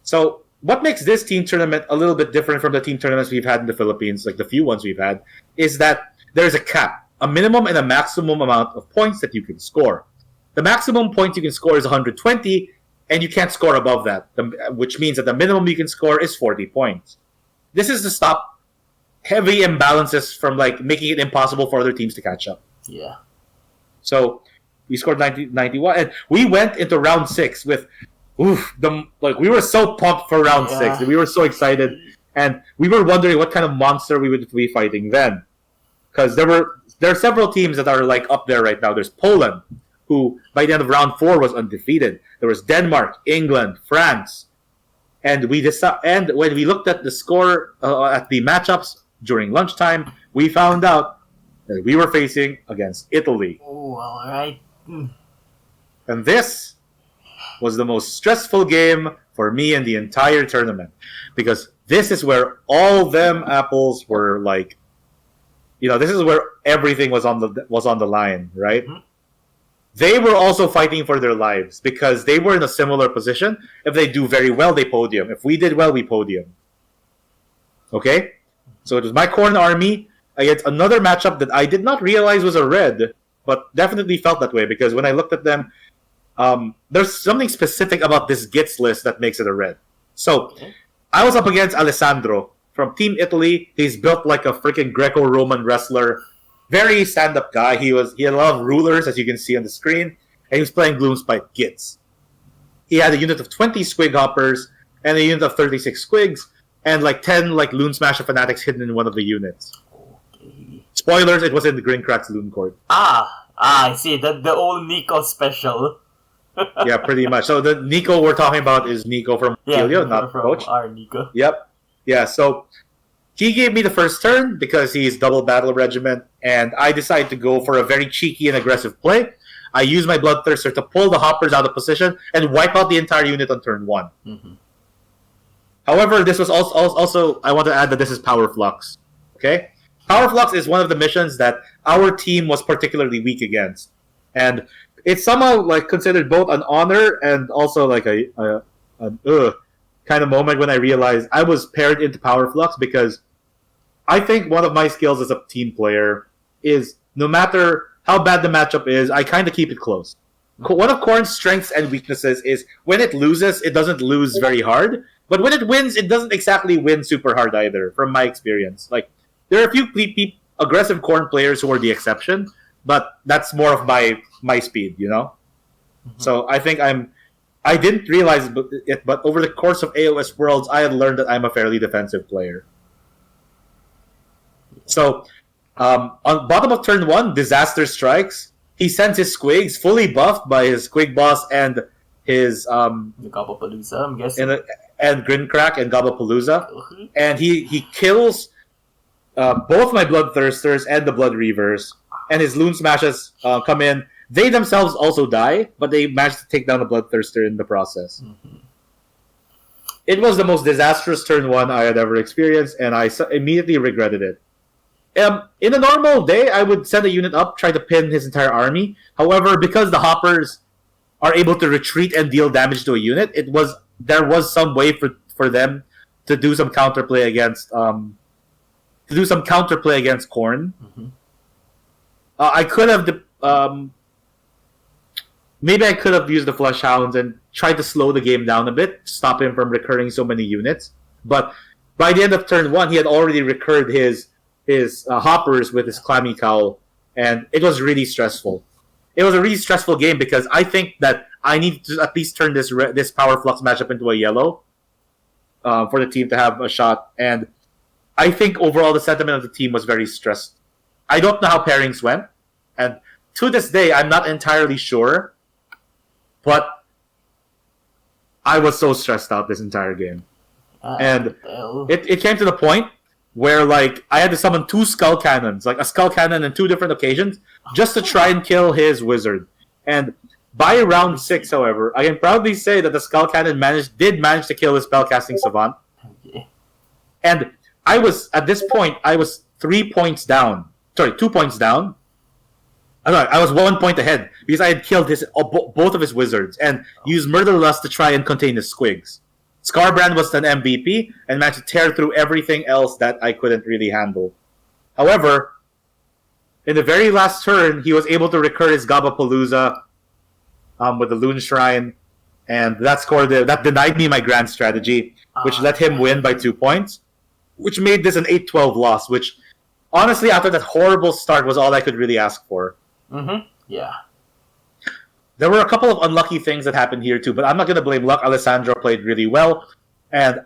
So what makes this team tournament a little bit different from the team tournaments we've had in the Philippines, like the few ones we've had, is that there's a cap, a minimum and a maximum amount of points that you can score. The maximum points you can score is 120, and you can't score above that, which means that the minimum you can score is 40 points. This is to stop heavy imbalances from making it impossible for other teams to catch up. Yeah. So we scored 91, and we went into round 6 with we were so pumped for round 6. We were so excited, and we were wondering what kind of monster we would be fighting then, because there are several teams that are up there right now. There's Poland, who by the end of round 4 was undefeated. There was Denmark, England, France, and when we looked at the score at the matchups during lunchtime, we found out that we were facing against Italy. Oh, all right. And this was the most stressful game for me in the entire tournament, because this is where all them apples were this is where everything was on the line, right? Mm-hmm. They were also fighting for their lives, because they were in a similar position. If they do very well, they podium. If we did well, we podium. Okay? So it was my Khorne army against another matchup that I did not realize was a red, but definitely felt that way, because when I looked at them, there's something specific about this Gits list that makes it a red. So I was up against Alessandro from Team Italy. He's built like a freaking Greco-Roman wrestler. Very stand-up guy. He had a lot of rulers, as you can see on the screen, and he was playing Gloomspite Gits. He had a unit of 20 Squig Hoppers and a unit of 36 Squigs, and like 10 like Loon Smasher Fanatics hidden in one of the units. Okay. Spoilers, it was in the Grinkrat's Loon Court. I see. The old Nico special. Yeah, pretty much. So the Nico we're talking about is Nico from Helio, not from Coach. our Nico. Yep. Yeah, so he gave me the first turn because he's double battle regiment, and I decided to go for a very cheeky and aggressive play. I used my Bloodthirster to pull the Hoppers out of position and wipe out the entire unit on turn 1. Mm-hmm. However, this was also I want to add that this is Power Flux. Okay? Power Flux is one of the missions that our team was particularly weak against. And it's somehow like considered both an honor and also like a kind of moment when I realized I was paired into Power Flux, because I think one of my skills as a team player is no matter how bad the matchup is, I kind of keep it close. One of Korn's strengths and weaknesses is when it loses, it doesn't lose very hard. But when it wins, it doesn't exactly win super hard either, from my experience. Like, there are a few aggressive Korn players who are the exception, but that's more of my speed, you know? Mm-hmm. So I think I didn't realize it, but over the course of AoS Worlds, I had learned that I'm a fairly defensive player. So, on bottom of turn 1, Disaster strikes. He sends his Squigs, fully buffed by his Squig Boss and his... the Gobapalooza, I'm guessing. And Grincrack and Gobapalooza. And he kills both my Bloodthirsters and the Blood Reavers. And his Loon Smashes come in. They themselves also die, but they managed to take down the Bloodthirster in the process. Mm-hmm. It was the most disastrous turn 1 I had ever experienced, and I immediately regretted it. In a normal day, I would send a unit up, try to pin his entire army. However, because the Hoppers are able to retreat and deal damage to a unit, there was some way for them to do some counterplay against Korn. Mm-hmm. I could have maybe I could have used the Flush Hounds and tried to slow the game down a bit, stop him from recurring so many units. But by the end of turn 1, he had already recurred his Hoppers with his Clammy Cowl, and it was really stressful. It was a really stressful game because I think that I need to at least turn this Power Flux matchup into a yellow for the team to have a shot. And I think overall the sentiment of the team was very stressed. I don't know how pairings went, and to this day I'm not entirely sure, but I was so stressed out this entire game. And it came to the point where like I had to summon 2 Skull Cannons, like a Skull Cannon in 2 different occasions, just to try and kill his wizard. And by round 6, however, I can proudly say that the Skull Cannon did manage to kill his Spellcasting Savant. Okay. And at this point, I was 2 points down. I was 1 point ahead because I had killed both of his wizards and used Murderlust to try and contain his Squigs. Scarbrand was an MVP and managed to tear through everything else that I couldn't really handle. However, in the very last turn, he was able to recur his Gobapalooza with the Loon Shrine, and that denied me my grand strategy, which let him win by 2 points, which made this an 8-12 loss, which, honestly, after that horrible start was all I could really ask for. Mm-hmm. Yeah. There were a couple of unlucky things that happened here too, but I'm not going to blame luck. Alessandro played really well, and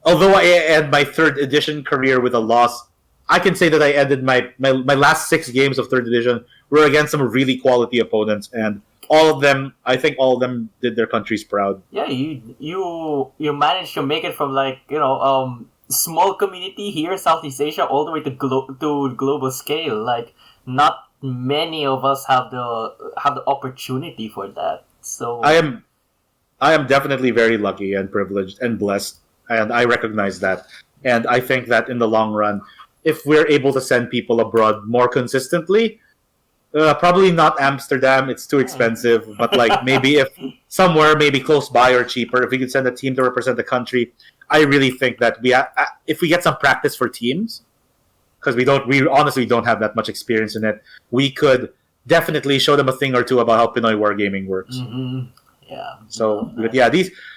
although I end my 3rd edition career with a loss, I can say that I ended my last 6 games of 3rd edition were against some really quality opponents, and I think all of them did their countries proud. Yeah, you managed to make it from small community here in Southeast Asia all the way to global scale. Like, not many of us have the opportunity for that. So I am definitely very lucky and privileged and blessed, and I recognize that. And I think that in the long run, if we're able to send people abroad more consistently, probably not Amsterdam, it's too expensive, but like maybe if somewhere maybe close by or cheaper, if we could send a team to represent the country, I really think that if we get some practice for teams, because we honestly don't have that much experience in it, we could definitely show them a thing or two about how Pinoy wargaming works. Mm-hmm. Yeah. So, but yeah,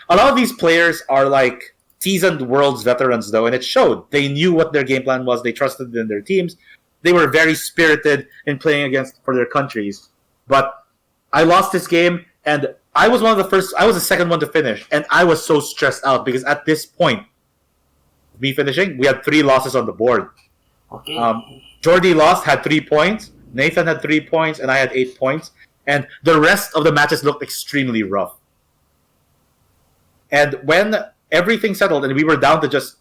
a lot of these players are like seasoned Worlds veterans, though, and it showed. They knew what their game plan was. They trusted in their teams. They were very spirited in playing against for their countries. But I lost this game, and I was one of the first. I was the second one to finish, and I was so stressed out because at this point, me finishing, we had 3 losses on the board. Okay. Jordy lost, had 3 points. Nathan had 3 points, and I had 8 points. And the rest of the matches looked extremely rough. And when everything settled, and we were down to just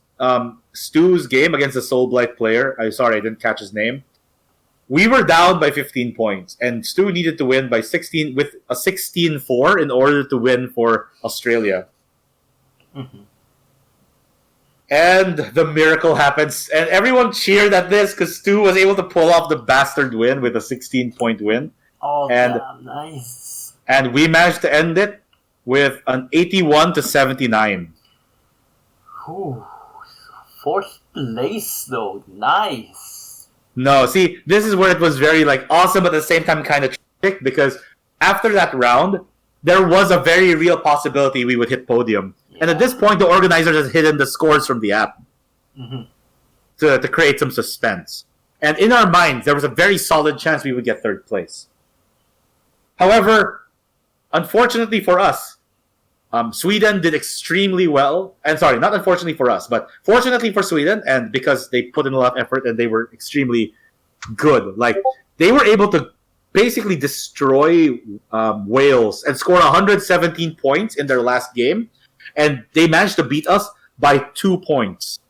Stu's game against the Soul Blight player. I didn't catch his name. We were down by 15 points, and Stu needed to win by 16 with a 16-4 in order to win for Australia. Mm-hmm. And the miracle happens, and everyone cheered at this because Stu was able to pull off the bastard win with a 16-point win. Oh, damn, nice. And we managed to end it with an 81-79. Ooh, 4th place though, nice. No, see, this is where it was very awesome, but at the same time kind of tragic because after that round, there was a very real possibility we would hit podium. Yeah. And at this point, the organizers had hidden the scores from the app to create some suspense. And in our minds, there was a very solid chance we would get 3rd place. However, unfortunately for us, Sweden did extremely well. And sorry, not unfortunately for us, but fortunately for Sweden, and because they put in a lot of effort and they were extremely good. They were able to basically destroy Wales and score 117 points in their last game. And they managed to beat us by 2 points.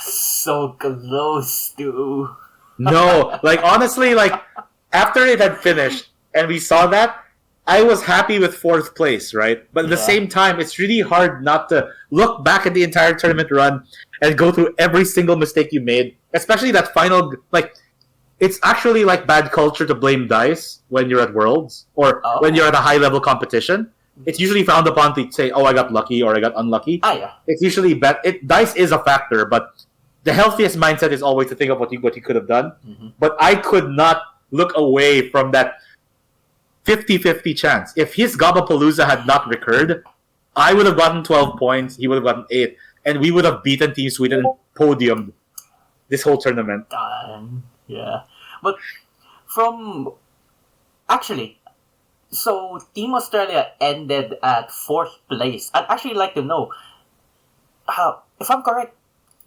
So close, dude. No, honestly, after it had finished and we saw that, I was happy with 4th place, right? But at the same time, it's really hard not to look back at the entire tournament run and go through every single mistake you made, especially that final. It's actually bad culture to blame dice when you're at Worlds or when you're at a high-level competition. It's usually frowned upon to say, "Oh, I got lucky" or "I got unlucky." Yeah. It's usually bad. Dice is a factor, but the healthiest mindset is always to think of what you could have done. Mm-hmm. But I could not look away from that 50-50 chance. If his Gabapalooza had not recurred, I would have gotten 12 points, he would have gotten 8, and we would have beaten Team Sweden and podiumed this whole tournament. Yeah. But so Team Australia ended at 4th place. I'd actually like to know, if I'm correct,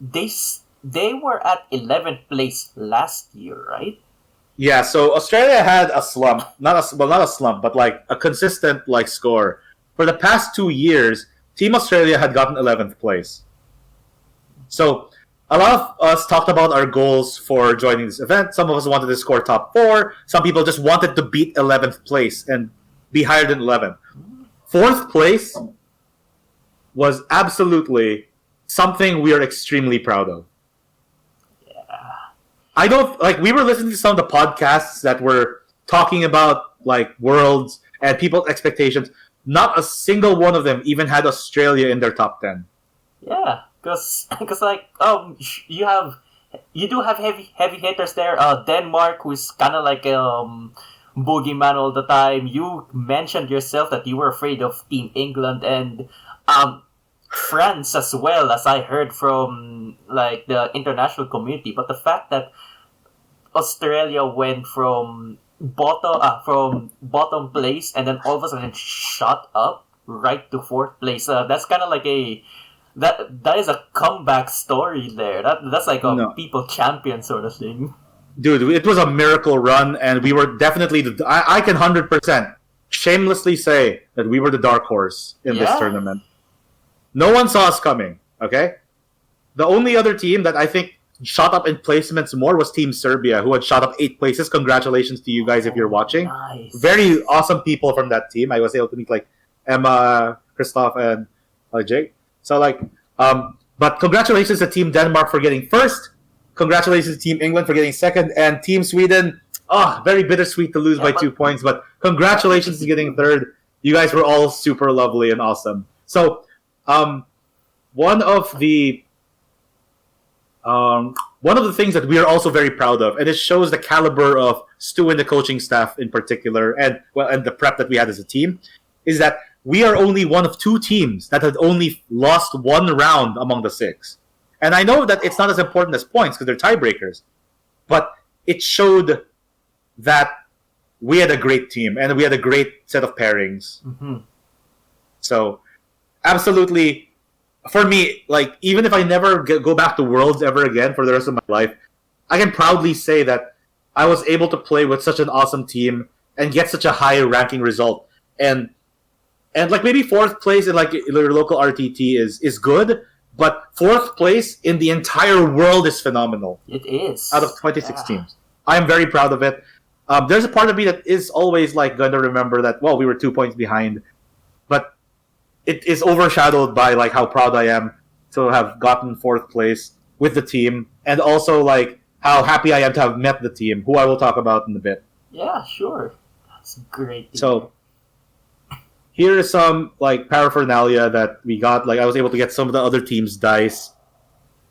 they were at 11th place last year, right? Yeah, so Australia had a slump. Not a slump, but a consistent score. For the past 2 years, Team Australia had gotten 11th place. So a lot of us talked about our goals for joining this event. Some of us wanted to score top 4. Some people just wanted to beat 11th place and be higher than 11th. 4th place was absolutely something we are extremely proud of. I don't we were listening to some of the podcasts that were talking about Worlds and people's expectations. Not a single one of them even had Australia in their top 10. Yeah, because you do have heavy hitters there. Denmark, who's kind of boogeyman all the time. You mentioned yourself that you were afraid of Team England and France as well, as I heard from the international community. But the fact that Australia went from bottom place and then all of a sudden shot up right to 4th place, that's kind of that is a comeback story there. That's people champion sort of thing. Dude, it was a miracle run, and we were definitely I can 100% shamelessly say that we were the dark horse in this tournament. No one saw us coming, okay? The only other team that I think shot up in placements more was Team Serbia, who had shot up 8 places. Congratulations to you guys if you're watching. Nice. Very awesome people from that team. I was able to meet Emma, Kristoff, and Jake. So but congratulations to Team Denmark for getting 1st. Congratulations to Team England for getting 2nd, and Team Sweden. Very bittersweet to lose by 2 points, but congratulations to getting 3rd. You guys were all super lovely and awesome. So, one of the things that we are also very proud of, and it shows the caliber of Stu and the coaching staff in particular, and the prep that we had as a team, is that we are only one of 2 teams that had only lost 1 round among the 6. And I know that it's not as important as points because they're tiebreakers, but it showed that we had a great team and we had a great set of pairings. Mm-hmm. So, absolutely, for me, like, even if I never go back to Worlds ever again for the rest of my life, I can proudly say that I was able to play with such an awesome team and get such a high ranking result. And like maybe 4th place in like your local RTT is good, but 4th place in the entire world is phenomenal. It is. Out of 26 teams. I am very proud of it. There's a part of me that is always like going to remember that, well, we were 2 points behind. But it is overshadowed by like how proud I am to have gotten 4th place with the team, and also like how happy I am to have met the team, who I will talk about in a bit. Yeah, sure. That's great. So here is some like paraphernalia that we got. Like I was able to get some of the other teams' dice,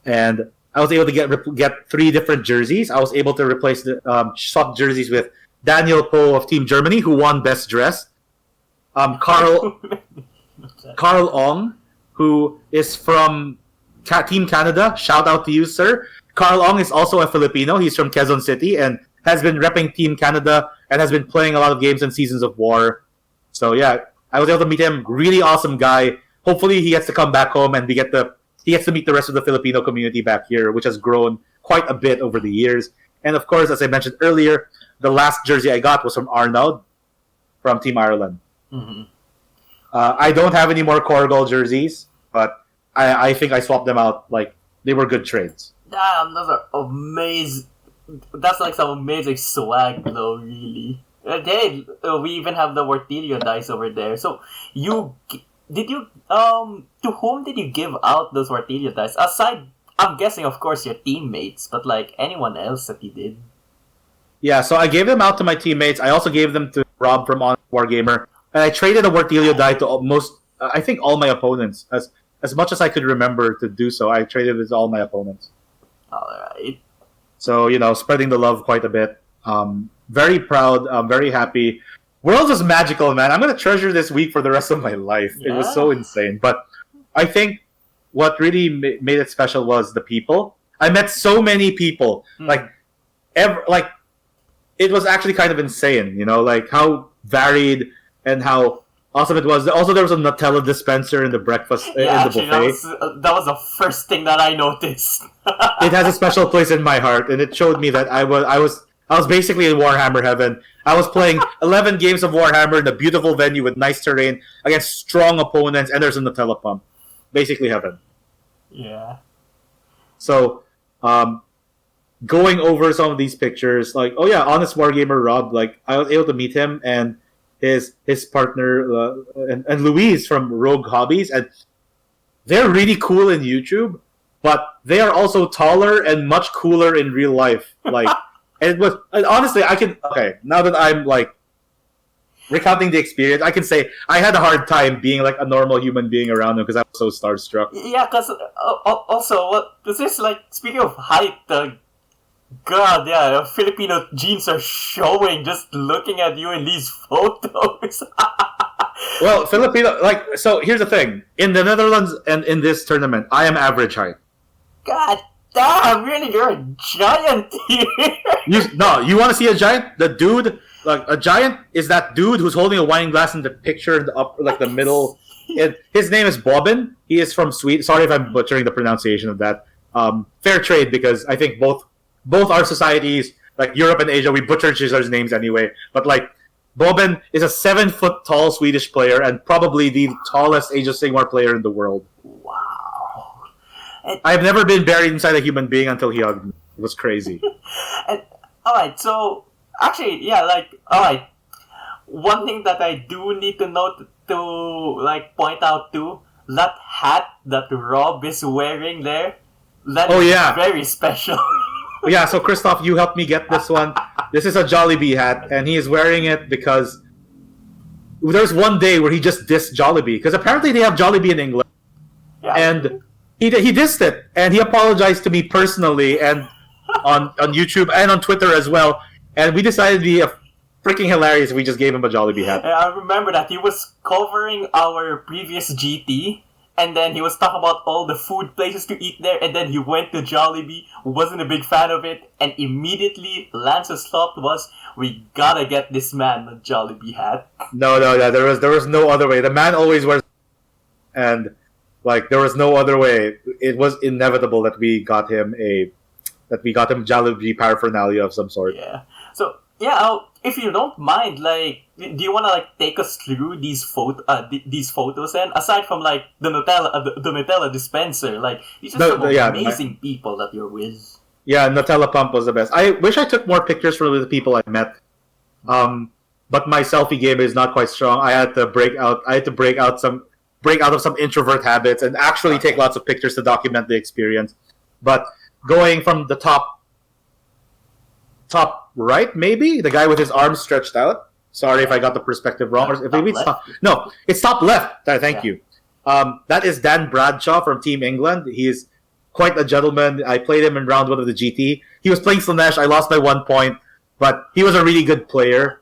and I was able to get 3 different jerseys. I was able to replace the swap jerseys with Daniel Poe of Team Germany, who won Best Dressed. Carl Ong, who is from Team Canada. Shout out to you, sir. Carl Ong is also a Filipino. He's from Quezon City and has been repping Team Canada and has been playing a lot of games in Seasons of War. So yeah, I was able to meet him. Really awesome guy. Hopefully he gets to come back home and he gets to meet the rest of the Filipino community back here, which has grown quite a bit over the years. And of course, as I mentioned earlier, the last jersey I got was from Arnold from Team Ireland. Mm-hmm. I don't have any more Corgol jerseys, but I think I swapped them out. Like, they were good trades. Damn, those are amazing. That's like some amazing swag, though, really. We even have the Wortilio dice over there. So, to whom did you give out those Wortilio dice? Aside, I'm guessing, of course, your teammates, but like anyone else that you did? Yeah, so I gave them out to my teammates. I also gave them to Rob from On Wargamer. And I traded a Wortilio die to I think all my opponents. As much as I could remember to do so, I traded it to all my opponents. Alright. So, spreading the love quite a bit. Very proud. I'm very happy. Worlds was magical, man. I'm going to treasure this week for the rest of my life. Yeah. It was so insane. But I think what really made it special was the people. I met so many people. It was actually kind of insane, like how varied and how awesome it was. Also, there was a Nutella dispenser in the breakfast in the buffet. That was the first thing that I noticed. It has a special place in my heart, and it showed me that I was basically in Warhammer heaven. I was playing 11 games of Warhammer in a beautiful venue with nice terrain against strong opponents, and there's a Nutella pump. Basically heaven. Yeah. So, going over some of these pictures, like, oh yeah, Honest Wargamer Rob, like, I was able to meet him and his partner and Louise from Rogue Hobbies, and they're really cool in YouTube, but they are also taller and much cooler in real life. Like, and honestly, now that I'm like recounting the experience, I can say I had a hard time being like a normal human being around them because I was so starstruck. Yeah, because also, this is like, speaking of height, God, yeah, Filipino genes are showing just looking at you in these photos. Well, Filipino, so here's the thing. In the Netherlands and in this tournament, I am average height. God damn, really, you're a giant here. You want to see a giant? The dude, like, a giant is that dude who's holding a wine glass in the picture in the upper, like the middle. His name is Bobbin. He is from Sweden. Sorry if I'm butchering the pronunciation of that. Fair trade, because I think both our societies, like Europe and Asia, we butcher each other's names anyway. But like, Bobbin is a 7-foot tall Swedish player and probably the tallest Age of Sigmar player in the world. Wow. I've never been buried inside a human being until he hugged me. It was crazy. Alright, so actually, yeah, alright. One thing that I do need to note point out too, that hat that Rob is wearing there, is very special. Yeah, so Kristoff, you helped me get this one. This is a Jollibee hat, and he is wearing it because there's one day where he just dissed Jollibee, because apparently they have Jollibee in England. Yeah. And he dissed it, and he apologized to me personally and on YouTube and on Twitter as well. And we decided to be freaking hilarious if we just gave him a Jollibee hat. I remember that he was covering our previous GT, and then he was talking about all the food places to eat there, and then he went to Jollibee, wasn't a big fan of it, and immediately Lance's thought was, we gotta get this man a Jollibee hat. No, there was no other way. The man always wears, and like there was no other way. It was inevitable that we got him Jollibee paraphernalia of some sort. Yeah. So yeah, if you don't mind, like, do you wanna like take us through these photos? And aside from like the Nutella dispenser, like these are some amazing people that you're with. Yeah, Nutella Pump was the best. I wish I took more pictures from the people I met. But my selfie game is not quite strong. I had to break out of some introvert habits and actually take lots of pictures to document the experience. But going from the top right, maybe the guy with his arms stretched out. Sorry if I got the perspective wrong. Or maybe it's top. No, it's top left. Thank you. That is Dan Bradshaw from Team England. He is quite a gentleman. I played him in round 1 of the GT. He was playing Slanesh. I lost by 1 point, but he was a really good player.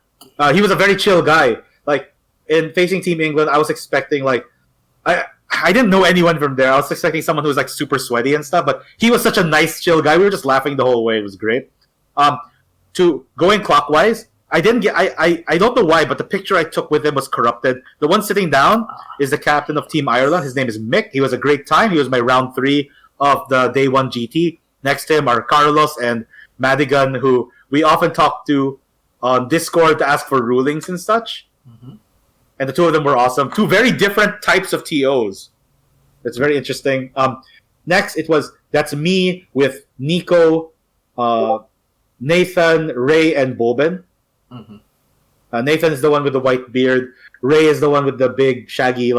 He was a very chill guy. Like in facing Team England, I was expecting I didn't know anyone from there. I was expecting someone who was like super sweaty and stuff, but he was such a nice, chill guy. We were just laughing the whole way. It was great. To going clockwise, I don't know why, but the picture I took with him was corrupted. The one sitting down is the captain of Team Ireland. His name is Mick. He was a great time. He was my round 3 of the day 1 GT. Next to him are Carlos and Madigan, who we often talk to on Discord to ask for rulings and such. Mm-hmm. And the two of them were awesome. 2 very different types of TOs. It's very interesting. Next, that's me with Nico, Nathan, Ray, and Boban. Mm-hmm. Nathan is the one with the white beard. Ray is the one with the big, shaggy,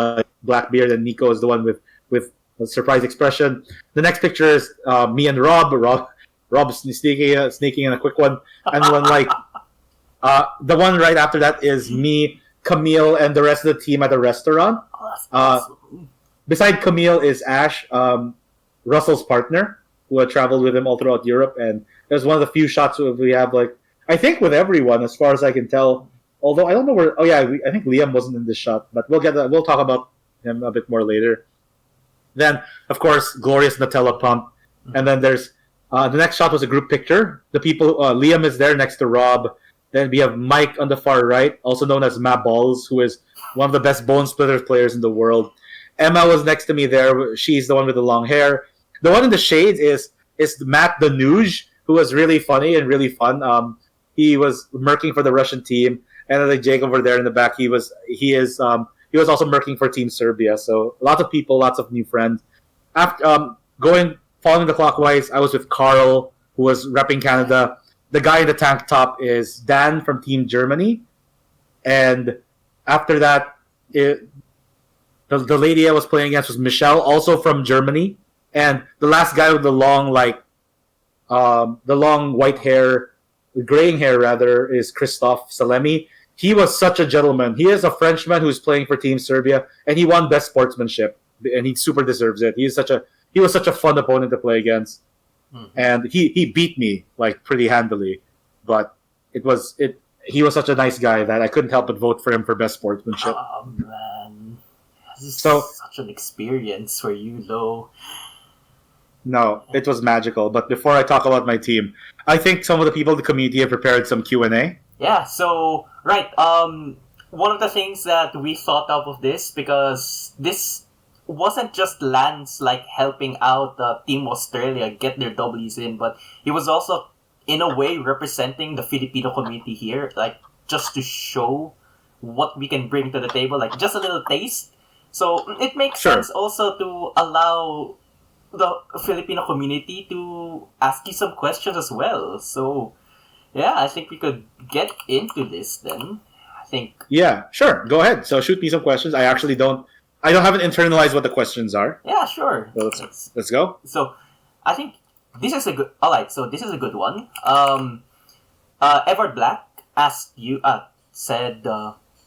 black beard, and Nico is the one with a surprise expression. The next picture is me and Rob. Rob sneaking in a quick one, and the one right after that is me, Camille, and the rest of the team at a restaurant. Oh, that's awesome. Beside Camille is Ash, Russell's partner, who had traveled with him all throughout Europe, and there's one of the few shots we have, I think with everyone, as far as I can tell. Although I don't know where. Oh yeah, I think Liam wasn't in this shot, but we'll talk about him a bit more later. Then, of course, glorious Nutella Pump, and then there's the next shot was a group picture. The people, Liam is there next to Rob. Then we have Mike on the far right, also known as Matt Balls, who is one of the best Bone Splitters players in the world. Emma was next to me there. She's the one with the long hair. The one in the shades is Matt the Nuge, who was really funny and really fun. He was murking for the Russian team, and then Jake over there in the back, he was also murking for Team Serbia. So lots of people, lots of new friends. After following the clockwise, I was with Carl, who was repping Canada. The guy in the tank top is Dan from Team Germany, and after that, the lady I was playing against was Michelle, also from Germany, and the last guy with the long white hair, graying hair rather, is Kristoff Salemi. He was such a gentleman. He is a Frenchman who's playing for Team Serbia, and he won Best Sportsmanship, and he super deserves it. He was such a fun opponent to play against. And he beat me pretty handily, but he was such a nice guy that I couldn't help but vote for him for Best Sportsmanship. Oh man, this is such an experience for you, though. No, it was magical. But before I talk about my team, I think some of the people in the community have prepared some Q&A. Yeah. So right, one of the things that we thought of this, because this wasn't just Lance helping out Team Australia get their W's in, but he was also in a way representing the Filipino community here, just to show what we can bring to the table, just a little taste. So it makes sense also to allow the Filipino community to ask you some questions as well. So yeah, I think we could get into this then. I think. Yeah, sure. Go ahead. So shoot me some questions. I haven't internalized what the questions are. Yeah, sure. So let's go. So, I think this is a good. Alright, so this is a good one. Edward Black said,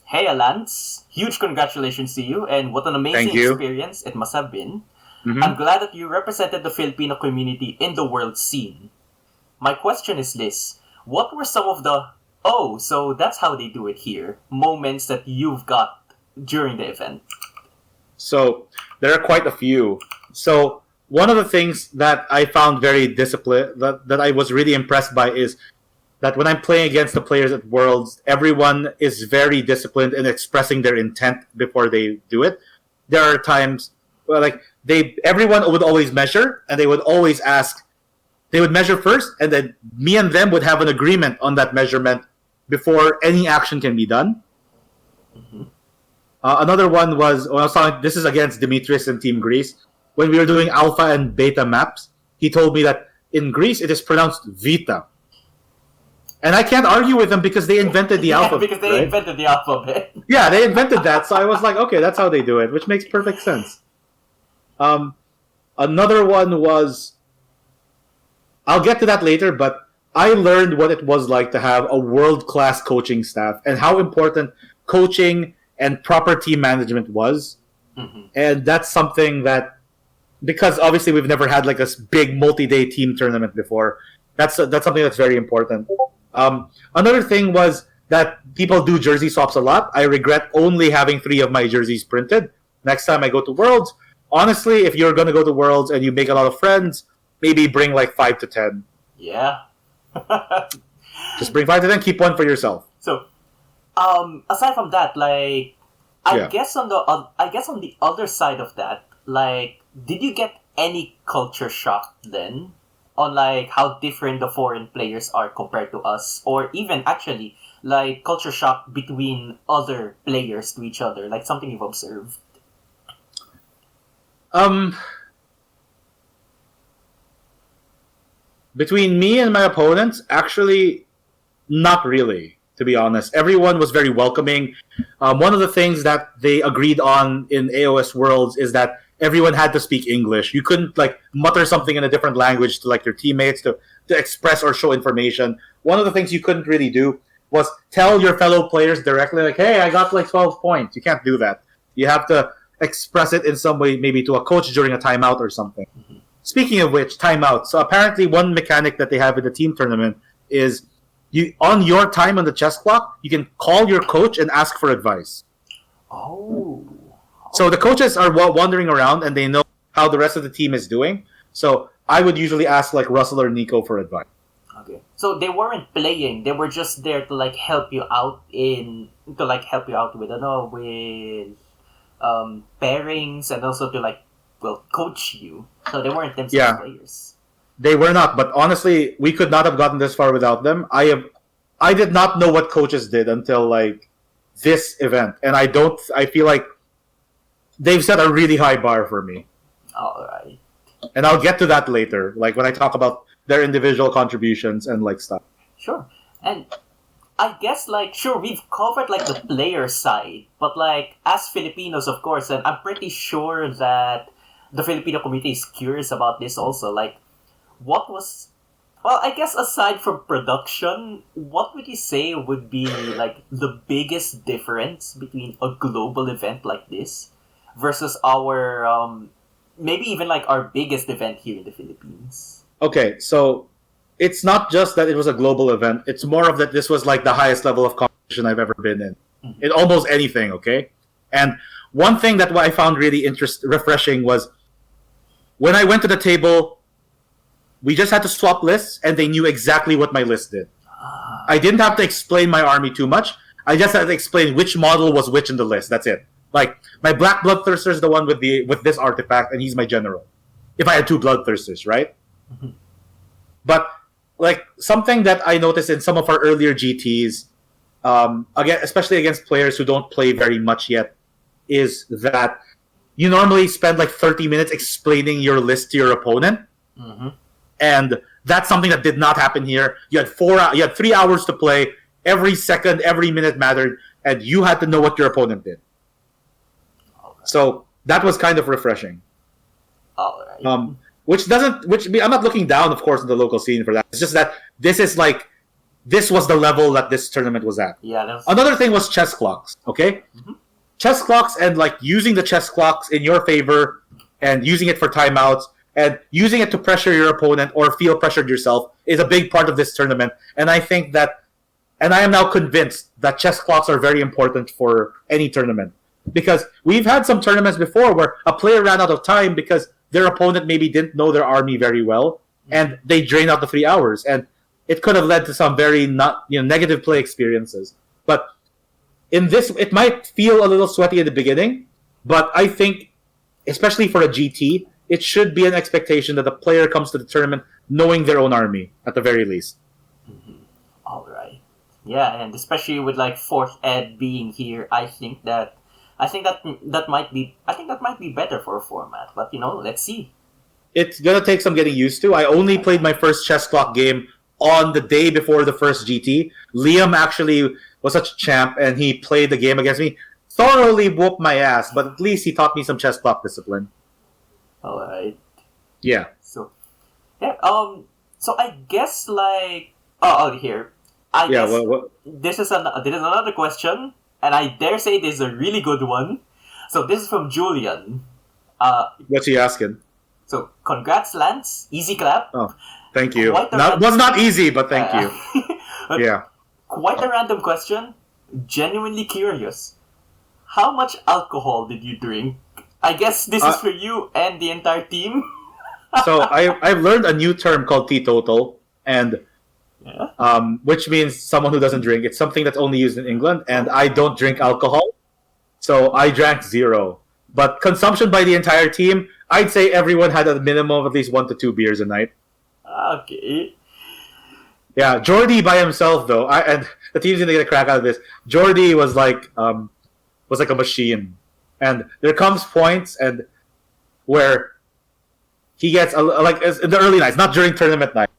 "Hey, Lance, huge congratulations to you, and what an amazing experience it must have been. Mm-hmm. I'm glad that you represented the Filipino community in the world scene. My question is this: what were some of the Oh, so that's how they do it here. Moments that you've got during the event. So there are quite a few. So one of the things that I found very disciplined, that I was really impressed by, is that when I'm playing against the players at Worlds, everyone is very disciplined in expressing their intent before they do it. There are times where everyone would always measure, and they would always ask. They would measure first, and then me and them would have an agreement on that measurement before any action can be done. Mm-hmm. Another one was when I was talking. This is against Dimitris and Team Greece. When we were doing alpha and beta maps, he told me that in Greece it is pronounced Vita. And I can't argue with them because they invented the alphabet. Because they invented the alphabet. Yeah, they invented that. So I was like, okay, that's how they do it, which makes perfect sense. Another one was, I'll get to that later, but I learned what it was like to have a world-class coaching staff and how important coaching and proper team management was. Mm-hmm. And that's something that, because obviously we've never had like a big multi-day team tournament before, that's something that's very important. Another thing was that people do jersey swaps a lot. I regret only having 3 of my jerseys printed. Next time I go to Worlds, honestly, if you're going to go to Worlds and you make a lot of friends, maybe bring like 5 to 10. Yeah. Just bring 5 to 10, keep one for yourself. So, aside from that, like, I guess on the other side of that, like, did you get any culture shock then on like how different the foreign players are compared to us, or even actually like culture shock between other players to each other, like something you've observed? Between me and my opponents, actually, not really, to be honest. Everyone was very welcoming. One of the things that they agreed on in AoS Worlds is that everyone had to speak English. You couldn't like mutter something in a different language to like your teammates to express or show information. One of the things you couldn't really do was tell your fellow players directly, like, hey, I got like 12 points. You can't do that. You have to express it in some way, maybe to a coach during a timeout or something. Mm-hmm. Speaking of which, timeout. So apparently one mechanic that they have in the team tournament is you on your time on the chess clock, you can call your coach and ask for advice. Oh. So the coaches are wandering around and they know how the rest of the team is doing. So I would usually ask like Russell or Nico for advice. Okay. So they weren't playing; they were just there to like help you out with pairings and also to coach you. So they weren't themselves players. They were not, but honestly, we could not have gotten this far without them. I did not know what coaches did until like this event, and I feel like they've set a really high bar for me. All right. And I'll get to that later, like when I talk about their individual contributions and like stuff. Sure. And I guess we've covered like the player side, but like as Filipinos, of course, and I'm pretty sure that the Filipino community is curious about this also. Like, I guess aside from production, what would you say would be like the biggest difference between a global event like this versus our maybe even like our biggest event here in the Philippines? Okay, so it's not just that it was a global event. It's more of that this was like the highest level of competition I've ever been in. Mm-hmm. In almost anything, okay? And one thing that I found really refreshing was when I went to the table, we just had to swap lists and they knew exactly what my list did. I didn't have to explain my army too much. I just had to explain which model was which in the list. That's it. Like, my Black Bloodthirster is the one with this artifact, and he's my general. If I had 2 Bloodthirsters, right? Mm-hmm. But, like, something that I noticed in some of our earlier GTs, again, especially against players who don't play very much yet, is that you normally spend like 30 minutes explaining your list to your opponent. Mm-hmm. And that's something that did not happen here. You had 3 hours to play. Every second, every minute mattered, and you had to know what your opponent did. So that was kind of refreshing. All right. Which I'm not looking down, of course, on the local scene for that. It's just that this was the level that this tournament was at. Yeah. Another thing was chess clocks. Okay, mm-hmm. Chess clocks and like using the chess clocks in your favor and using it for timeouts and using it to pressure your opponent or feel pressured yourself is a big part of this tournament. And I think that And I am now convinced that chess clocks are very important for any tournament. Because we've had some tournaments before where a player ran out of time because their opponent maybe didn't know their army very well, and they drained out the 3 hours. And it could have led to some very negative play experiences. But in this, it might feel a little sweaty at the beginning, but I think, especially for a GT, it should be an expectation that the player comes to the tournament knowing their own army, at the very least. All right. Yeah, and especially with like fourth ed being here, I think that might be better for a format. But let's see. It's gonna take some getting used to. I only played my first chess clock game on the day before the first GT. Liam actually was such a champ, and he played the game against me. Thoroughly whooped my ass, but at least he taught me some chess clock discipline. All right. Yeah. So, yeah. So I guess here. I guess this is another question, and I dare say this is a really good one. So this is from Julian. What's he asking? So congrats, Lance. Easy clap. Oh, thank you. Was not easy, but thank you. Yeah. Quite a random question. Genuinely curious. How much alcohol did you drink? I guess this is for you and the entire team. So I've learned a new term called teetotal, and which means someone who doesn't drink. It's something that's only used in England, and I don't drink alcohol, so I drank 0. But consumption by the entire team, I'd say everyone had a minimum of at least 1 to 2 beers a night. Okay. Yeah, Jordy by himself though, and the team's gonna get a crack out of this. Jordy was like a machine, and there comes points and where he gets like in the early nights, not during tournament night,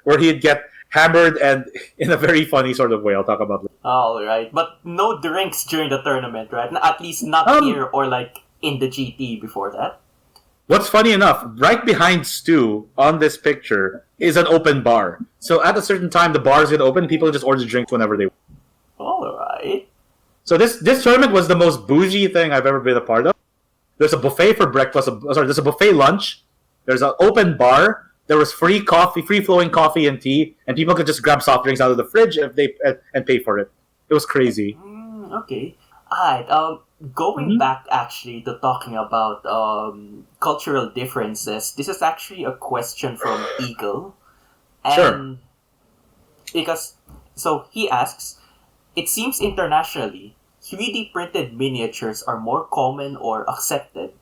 where he'd get hammered and in a very funny sort of way. I'll talk about later. All right, but no drinks during the tournament, right? At least not here or like in the GT before that. What's funny enough, right behind Stu on this picture is an open bar. So at a certain time, the bar is going to open. People just order drinks whenever they want. All right. So this tournament was the most bougie thing I've ever been a part of. There's a buffet for breakfast. There's a buffet lunch. There's an open bar. There was free coffee, free flowing coffee and tea, and people could just grab soft drinks out of the fridge and pay for it. It was crazy. Okay. Alright, going back actually to talking about cultural differences, this is actually a question from Eagle. And sure. Because, so he asks, it seems internationally, 3D printed miniatures are more common or accepted.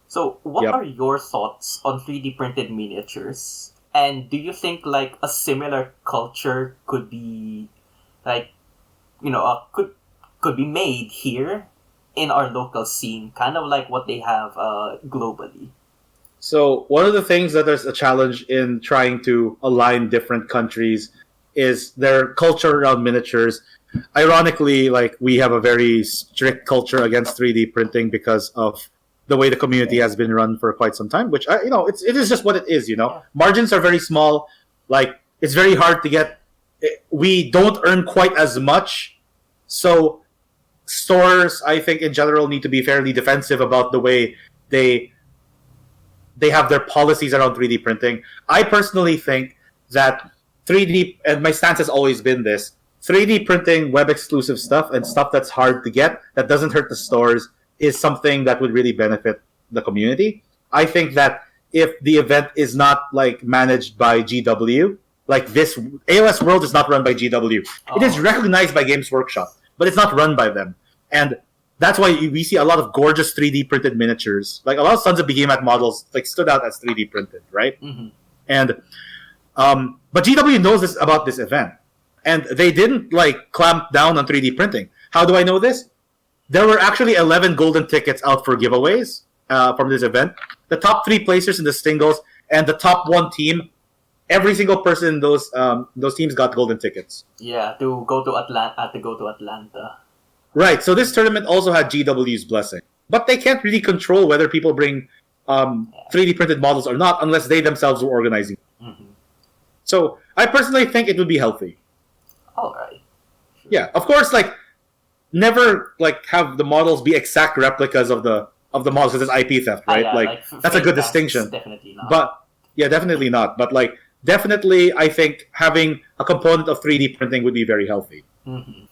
So what are your thoughts on 3D printed miniatures? And do you think like a similar culture could be like, could be made here in our local scene, kind of like what they have globally? So one of the things that there's a challenge in trying to align different countries is their culture around miniatures. Ironically, like we have a very strict culture against 3D printing because of the way the community has been run for quite some time, which it is just what it is. Margins are very small. Like it's very hard to get. We don't earn quite as much, so stores, I think, in general, need to be fairly defensive about the way they have their policies around 3D printing. I personally think that 3D, and my stance has always been this, 3D printing web exclusive stuff and stuff that's hard to get, that doesn't hurt the stores, is something that would really benefit the community. I think that if the event is not like managed by GW, like this, AoS Worlds is not run by GW. It is recognized by Games Workshop, but it's not run by them. And that's why we see a lot of gorgeous 3D printed miniatures. Like a lot of Sons of Behemoth models like stood out as 3D printed, right? Mm-hmm. And but GW knows this about this event, and they didn't like clamp down on 3D printing. How do I know this? There were actually 11 golden tickets out for giveaways from this event. The top 3 placers in the singles and the top 1 team, every single person in those teams got golden tickets. Yeah, to go to Atlanta. Right. So this tournament also had GW's blessing, but they can't really control whether people bring 3D printed models or not unless they themselves were organizing. Mm-hmm. So I personally think it would be healthy. All right. Sure. Yeah. Of course, like never like have the models be exact replicas of the models because it's IP theft, right? That's a good distinction. Definitely not. But yeah, definitely not. But like definitely, I think having a component of 3D printing would be very healthy. Mhm.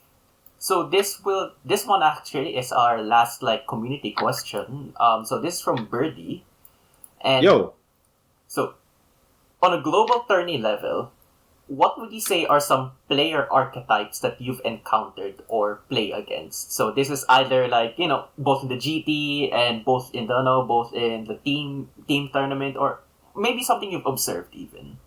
So this one actually is our last like community question. So this is from Birdie, and Yo, so on a global tourney level, what would you say are some player archetypes that you've encountered or play against? So this is either like both in the GT and both in the both in the team tournament, or maybe something you've observed even.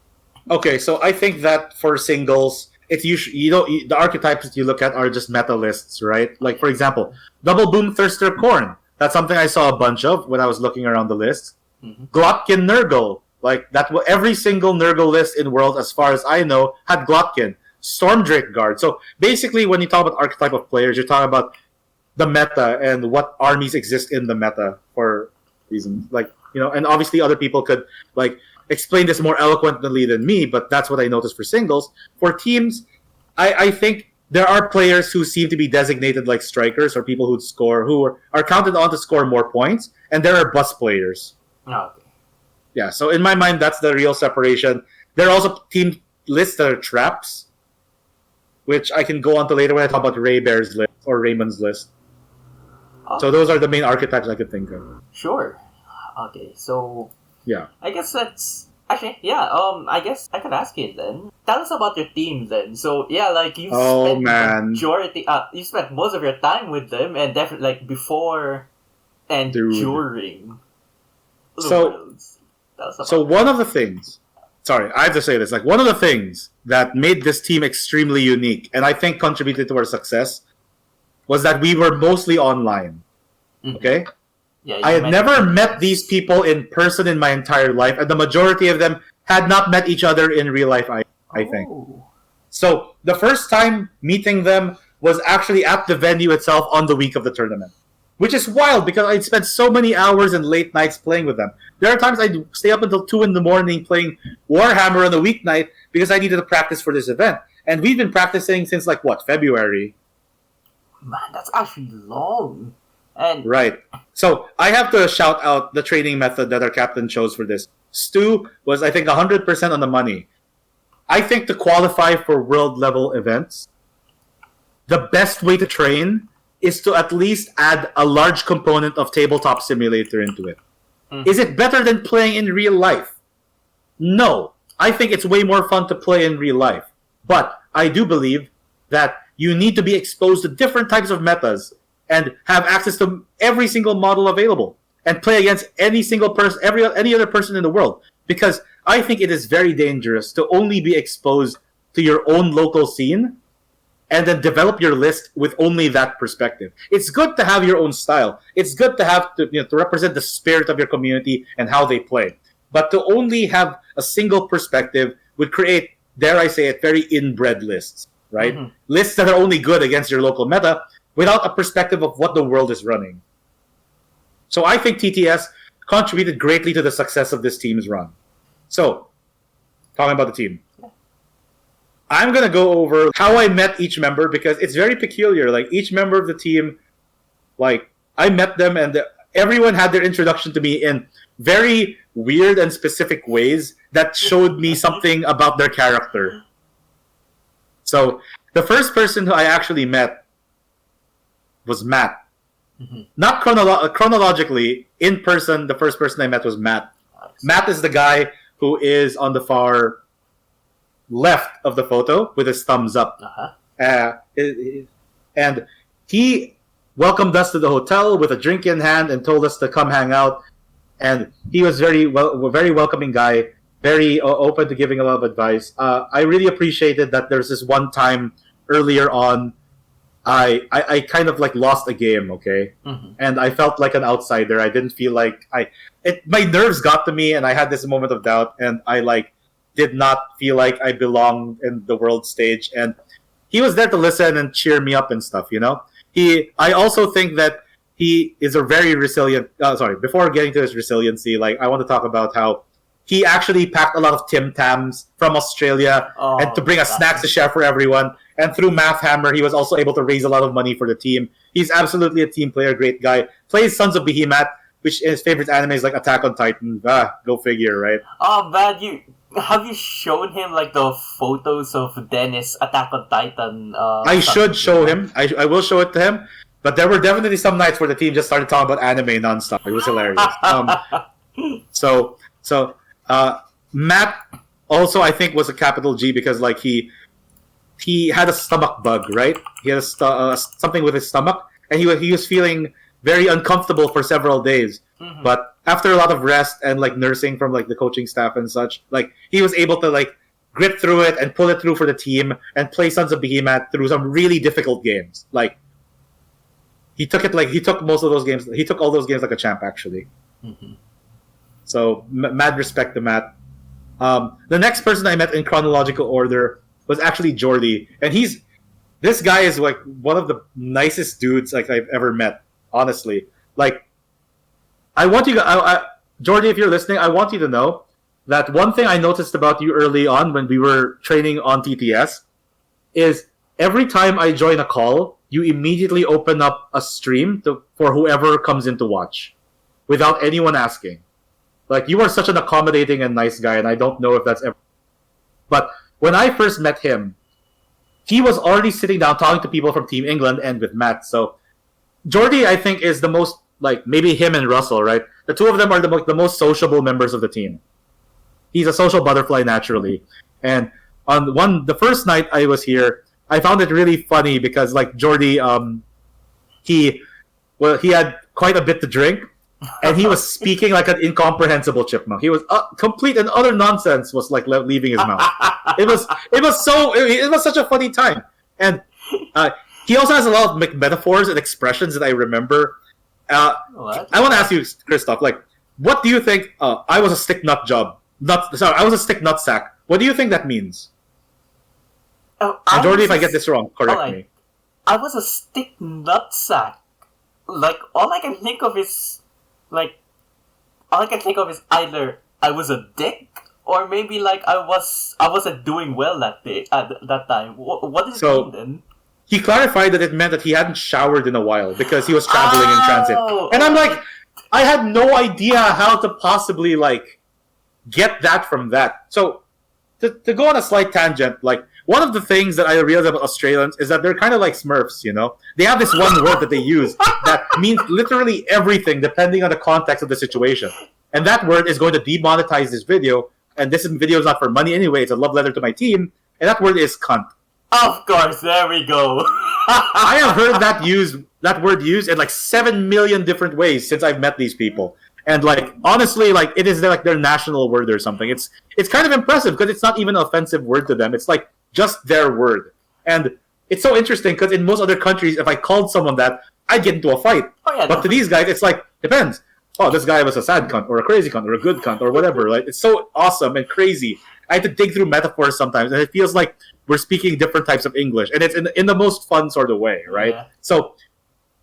okay, so I think that for singles, it's usually the archetypes that you look at are just meta lists, right? Like for example, Double Boom Thirster Corn. That's something I saw a bunch of when I was looking around the list. Mm-hmm. Glotkin Nurgle, like that. Every single Nurgle list in World, as far as I know, had Glotkin. Stormdrake Guard. So basically, when you talk about archetype of players, you're talking about the meta and what armies exist in the meta for reasons like and obviously other people could like explain this more eloquently than me, but that's what I noticed for singles. For teams, I think there are players who seem to be designated like strikers or people who are counted on to score more points, and there are bus players. Okay. Yeah, so in my mind, that's the real separation. There are also team lists that are traps, which I can go on to later when I talk about Ray Bear's list or Raymond's list. So those are the main archetypes I could think of. Sure. Okay, so Yeah. I guess that's actually I guess I could ask you then. Tell us about your team then. So yeah, like you spent you spent most of your time with them, and definitely like before and during the Worlds. So one of the things, sorry, I have to say this. Like one of the things that made this team extremely unique, and I think contributed to our success, was that we were mostly online. Mm-hmm. Okay. Yeah, I had never met these people in person in my entire life, and the majority of them had not met each other in real life, I think. So the first time meeting them was actually at the venue itself on the week of the tournament, which is wild because I'd spent so many hours and late nights playing with them. There are times I'd stay up until 2 a.m. playing Warhammer on a weeknight because I needed to practice for this event. And we've been practicing since February? Man, that's actually long. And right. So I have to shout out the training method that our captain chose for this. Stu was, I think, 100% on the money. I think to qualify for world level events, the best way to train is to at least add a large component of tabletop simulator into it. Mm-hmm. Is it better than playing in real life? No. I think it's way more fun to play in real life. But I do believe that you need to be exposed to different types of metas and have access to every single model available and play against any single person, any other person in the world. Because I think it is very dangerous to only be exposed to your own local scene and then develop your list with only that perspective. It's good to have your own style. It's good to have to represent the spirit of your community and how they play. But to only have a single perspective would create, dare I say it, very inbred lists, right? Mm-hmm. Lists that are only good against your local meta without a perspective of what the world is running. So I think TTS contributed greatly to the success of this team's run. So, talking about the team. I'm going to go over how I met each member because it's very peculiar. Like, each member of the team, like, I met them and everyone had their introduction to me in very weird and specific ways that showed me something about their character. So, the first person who I actually met was Matt. Mm-hmm. Not chronologically, in person, the first person I met was Matt. Nice. Matt is the guy who is on the far left of the photo with his thumbs up. Uh-huh. And he welcomed us to the hotel with a drink in hand and told us to come hang out. And he was very welcoming guy, very open to giving a lot of advice. I really appreciated that there's this one time earlier on I kind of like lost a game, okay? Mm-hmm. And I felt like an outsider. I didn't feel like my nerves got to me and I had this moment of doubt and I did not feel like I belonged in the world stage. And he was there to listen and cheer me up and stuff, I also think that he is a very resilient, before getting to his resiliency, I want to talk about how he actually packed a lot of Tim Tams from Australia and to bring us snacks to share for everyone. And through Math Hammer, he was also able to raise a lot of money for the team. He's absolutely a team player, great guy. Plays Sons of Behemoth, which his favorite anime is like Attack on Titan. Go figure, right? Oh, man, have you shown him like the photos of Dennis Attack on Titan? I should show him. I will show it to him. But there were definitely some nights where the team just started talking about anime nonstop. It was hilarious. So Matt also I think was a capital G because like he had a stomach bug, right? He had something with his stomach, and he was feeling very uncomfortable for several days. Mm-hmm. But after a lot of rest and like nursing from like the coaching staff and such, like he was able to like grit through it and pull it through for the team and play Sons of Behemoth through some really difficult games. Like he took most of those games. He took all those games like a champ, actually. Mm-hmm. So mad respect to Matt. The next person I met in chronological order was actually Jordy, and this guy is like one of the nicest dudes like I've ever met. Honestly, like I want you, Jordy, if you're listening, I want you to know that one thing I noticed about you early on when we were training on TTS is every time I join a call, you immediately open up a stream for whoever comes in to watch, without anyone asking. Like you are such an accommodating and nice guy, and I don't know if that's ever. But when I first met him, he was already sitting down talking to people from Team England and with Matt. So Jordy, I think, is the most, like, maybe him and Russell, right? The two of them are the most sociable members of the team. He's a social butterfly naturally. And on the first night I was here, I found it really funny because, like, Jordy, he had quite a bit to drink, and he was speaking like an incomprehensible chipmunk. He was complete and utter nonsense was like leaving his mouth. It was such a funny time, and he also has a lot of metaphors and expressions that I remember. I want to ask you, Kristoff, like, what do you think? I was a stick nut job. I was a stick nut sack. What do you think that means? Jordy, if I get this wrong, correct me. I was a stick nut sack. Like all I can think of is either I was a dick or maybe like I wasn't doing well that day at that time. What is it mean then? He clarified that it meant that he hadn't showered in a while because he was traveling in transit. And I'm like, I had no idea how to possibly like get that from that. So to go on a slight tangent, like one of the things that I realized about Australians is that they're kind of like Smurfs, you know? They have this one word that they use that means literally everything depending on the context of the situation. And that word is going to demonetize this video. And this video is not for money anyway. It's a love letter to my team. And that word is cunt. Of course, there we go. I have heard that word used in like 7 million different ways since I've met these people. And like honestly, like it is like their national word or something. It's kind of impressive because it's not even an offensive word to them. It's like just their word. And it's so interesting because in most other countries, if I called someone that, I'd get into a fight. Oh, yeah, but to these guys, it's like, depends. Oh, this guy was a sad cunt or a crazy cunt or a good cunt or whatever. Like it's so awesome and crazy. I have to dig through metaphors sometimes, and it feels like we're speaking different types of English, and it's in the most fun sort of way, right? Yeah. So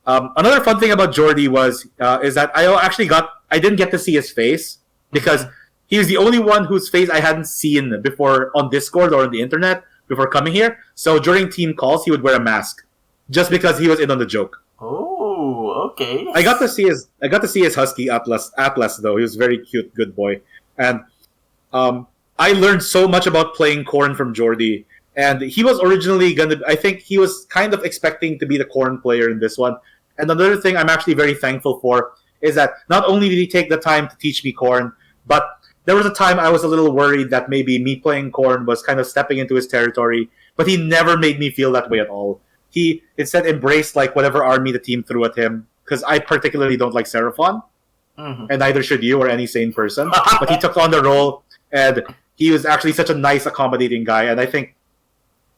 another fun thing about Jordy is that I didn't get to see his face because he was the only one whose face I hadn't seen before on Discord or on the internet before coming here. So during team calls, he would wear a mask just because he was in on the joke. Oh, okay. I got to see his husky Atlas though. He was a very cute, good boy, and I learned so much about playing Corn from Jordy. And he was originally I think he was kind of expecting to be the Corn player in this one. And another thing I'm actually very thankful for is that not only did he take the time to teach me Corn, but there was a time I was a little worried that maybe me playing Corn was kind of stepping into his territory, but he never made me feel that way at all. He instead embraced like whatever army the team threw at him, because I particularly don't like Seraphon, and neither should you or any sane person. But he took on the role, and he was actually such a nice, accommodating guy, and I think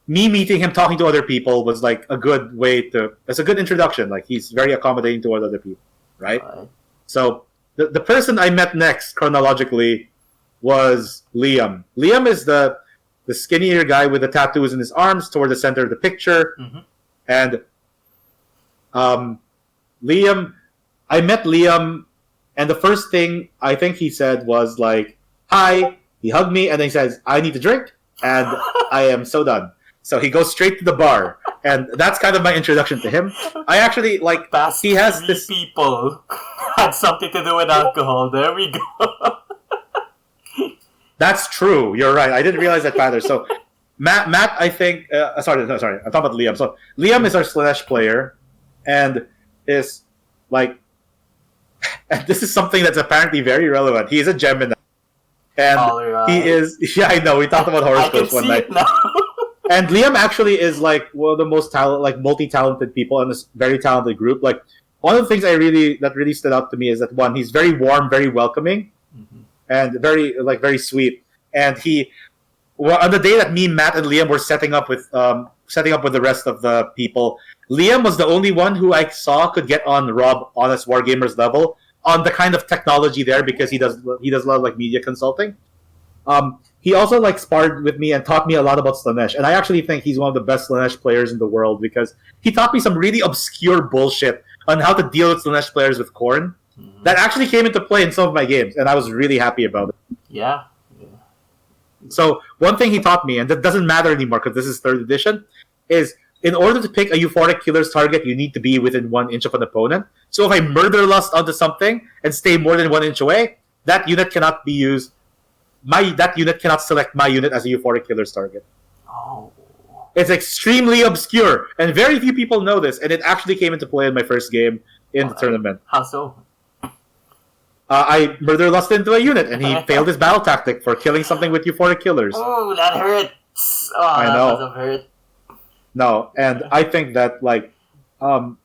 me meeting him, talking to other people was like a good way that's a good introduction. Like he's very accommodating toward other people, right? So the person I met next chronologically was Liam. Liam is the skinnier guy with the tattoos in his arms toward the center of the picture. And Liam, I met Liam, and the first thing I think he said was like, hi. He hugged me, and then he says, I need to drink, and I am so done. So he goes straight to the bar, and that's kind of my introduction to him. I actually, like, he has this... people had something to do with alcohol. There we go. That's true. You're right. I didn't realize that either. So, Matt, I think. Sorry. I'm talking about Liam. So, Liam is our Slanesh player, and is like, and this is something that's apparently very relevant. He is a Gemini, and he is. Yeah, I know. We talked about horoscopes one night. And Liam actually is like one of the most multi-talented people in this very talented group. Like, one of the things that really stood out to me is that one, he's very warm, very welcoming, and very sweet. And on the day that me, Matt, and Liam were setting up with the rest of the people, Liam was the only one who I saw could get on Rob Honest Wargamers level on the kind of technology there, because he does a lot of like media consulting. He also like sparred with me and taught me a lot about Slanesh, and I actually think he's one of the best Slanesh players in the world, because he taught me some really obscure bullshit on how to deal with Slanesh players with Khorne that actually came into play in some of my games, and I was really happy about it. Yeah. So one thing he taught me, and that doesn't matter anymore because this is 3rd edition, is in order to pick a euphoric killer's target, you need to be within 1 inch of an opponent. So if I murder lust onto something and stay more than 1 inch away, that unit cannot be used. That unit cannot select my unit as a euphoric killer's target. Oh. It's extremely obscure, and very few people know this, and it actually came into play in my first game in the tournament. How so? I murder lust into a unit, and he failed his battle tactic for killing something with euphoric killers. Oh, that hurts! Oh, I know. That must have hurt. No, and I think that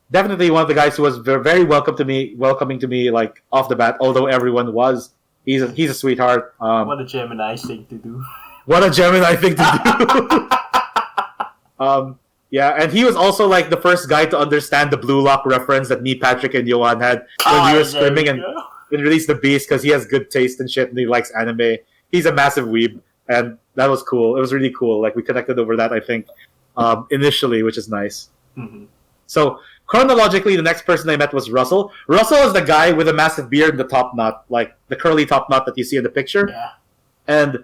definitely one of the guys who was very welcoming to me like off the bat, although everyone was. He's a sweetheart. What a Gemini thing to do. What a Gemini thing to do. Yeah, and he was also like the first guy to understand the Blue Lock reference that me, Patrick, and Johan had when we were scrimming and released the Beast, because he has good taste and shit and he likes anime. He's a massive weeb, and that was cool. It was really cool. Like, we connected over that, I think, initially, which is nice. Mm-hmm. So chronologically, the next person I met was Russell. Russell is the guy with a massive beard and the top knot, like the curly top knot that you see in the picture. Yeah. And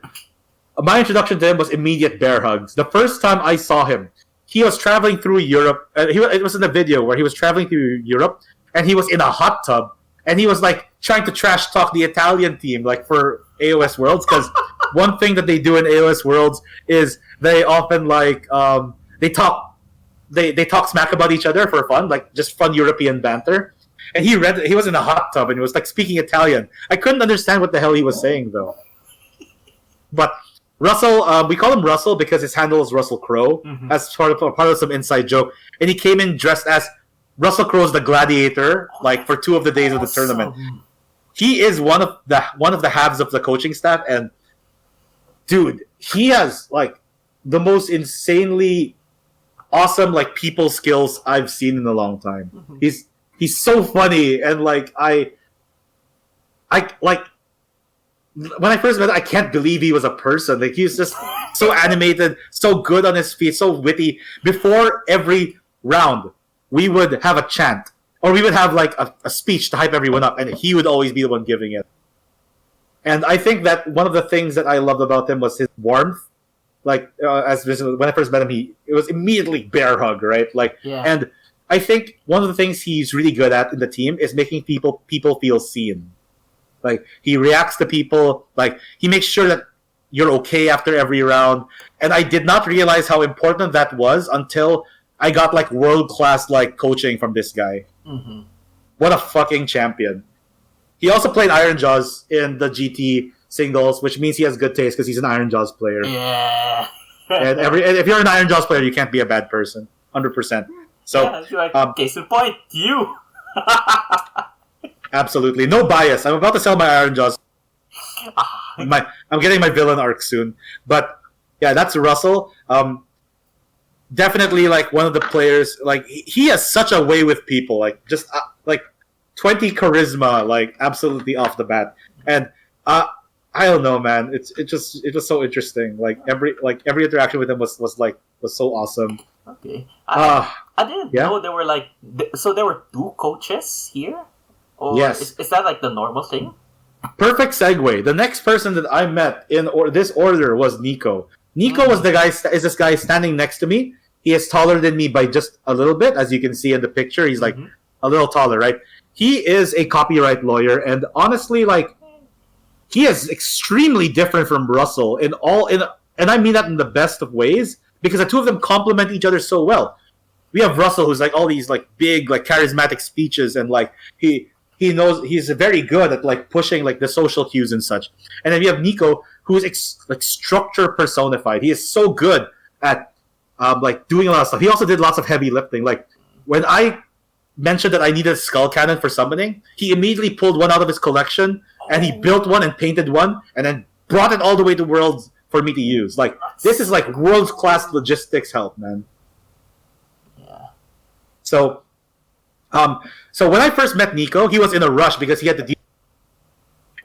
my introduction to him was immediate bear hugs. The first time I saw him, he was traveling through Europe. It was in the video where he was traveling through Europe, and he was in a hot tub, and he was like trying to trash talk the Italian team, like for AoS Worlds, because one thing that they do in AoS Worlds is they often like they talk smack about each other for fun, like just fun European banter. And he was in a hot tub and he was like speaking Italian. I couldn't understand what the hell he was saying though. But Russell, we call him Russell because his handle is Russell Crowe, as part of some inside joke. And he came in dressed as Russell Crowe's the Gladiator, like for 2 of the days of the tournament. He is one of the halves of the coaching staff, and dude, he has like the most insanely awesome like people skills I've seen in a long time. He's so funny, and like I like when I first met him, I can't believe he was a person. Like, he's just so animated, so good on his feet, so witty. Before every round, we would have a chant, or we would have like a speech to hype everyone up, and he would always be the one giving it. And I think that one of the things that I loved about him was his warmth. Like, when I first met him, it was immediately bear hug, right? Like, yeah. And I think one of the things he's really good at in the team is making people feel seen. Like, he reacts to people, like, he makes sure that you're okay after every round. And I did not realize how important that was until I got, like, world-class, like, coaching from this guy. Mm-hmm. What a fucking champion. He also played Iron Jaws in the GT singles, which means he has good taste because he's an Iron Jaws player. Yeah. And if you're an Iron Jaws player, you can't be a bad person. 100%. So, yeah, like, case in point, you. Absolutely. No bias. I'm about to sell my Iron Jaws. I'm getting my villain arc soon. But yeah, that's Russell. Definitely like one of the players, like he has such a way with people, like just like 20 charisma, like absolutely off the bat. And I don't know, man. It was so interesting. Like every interaction with him was so awesome. Okay. I didn't know there were like so there were 2 coaches here. Or yes. Is that like the normal thing? Perfect segue. The next person that I met in this order was Nico. Nico was this guy standing next to me. He is taller than me by just a little bit, as you can see in the picture. He's like a little taller, right? He is a copyright lawyer, and honestly, like he is extremely different from Russell and I mean that in the best of ways, because the two of them complement each other so well. We have Russell, who's like all these like big, like charismatic speeches, and like he knows he's very good at like pushing like the social cues and such. And then we have Nico, who's like structure personified. He is so good at like doing a lot of stuff. He also did lots of heavy lifting. Like when I mentioned that I needed a skull cannon for summoning, he immediately pulled one out of his collection and he built one and painted one and then brought it all the way to Worlds for me to use. Like this is like world class logistics help, man. So, so when I first met Nico, he was in a rush because he had to deal,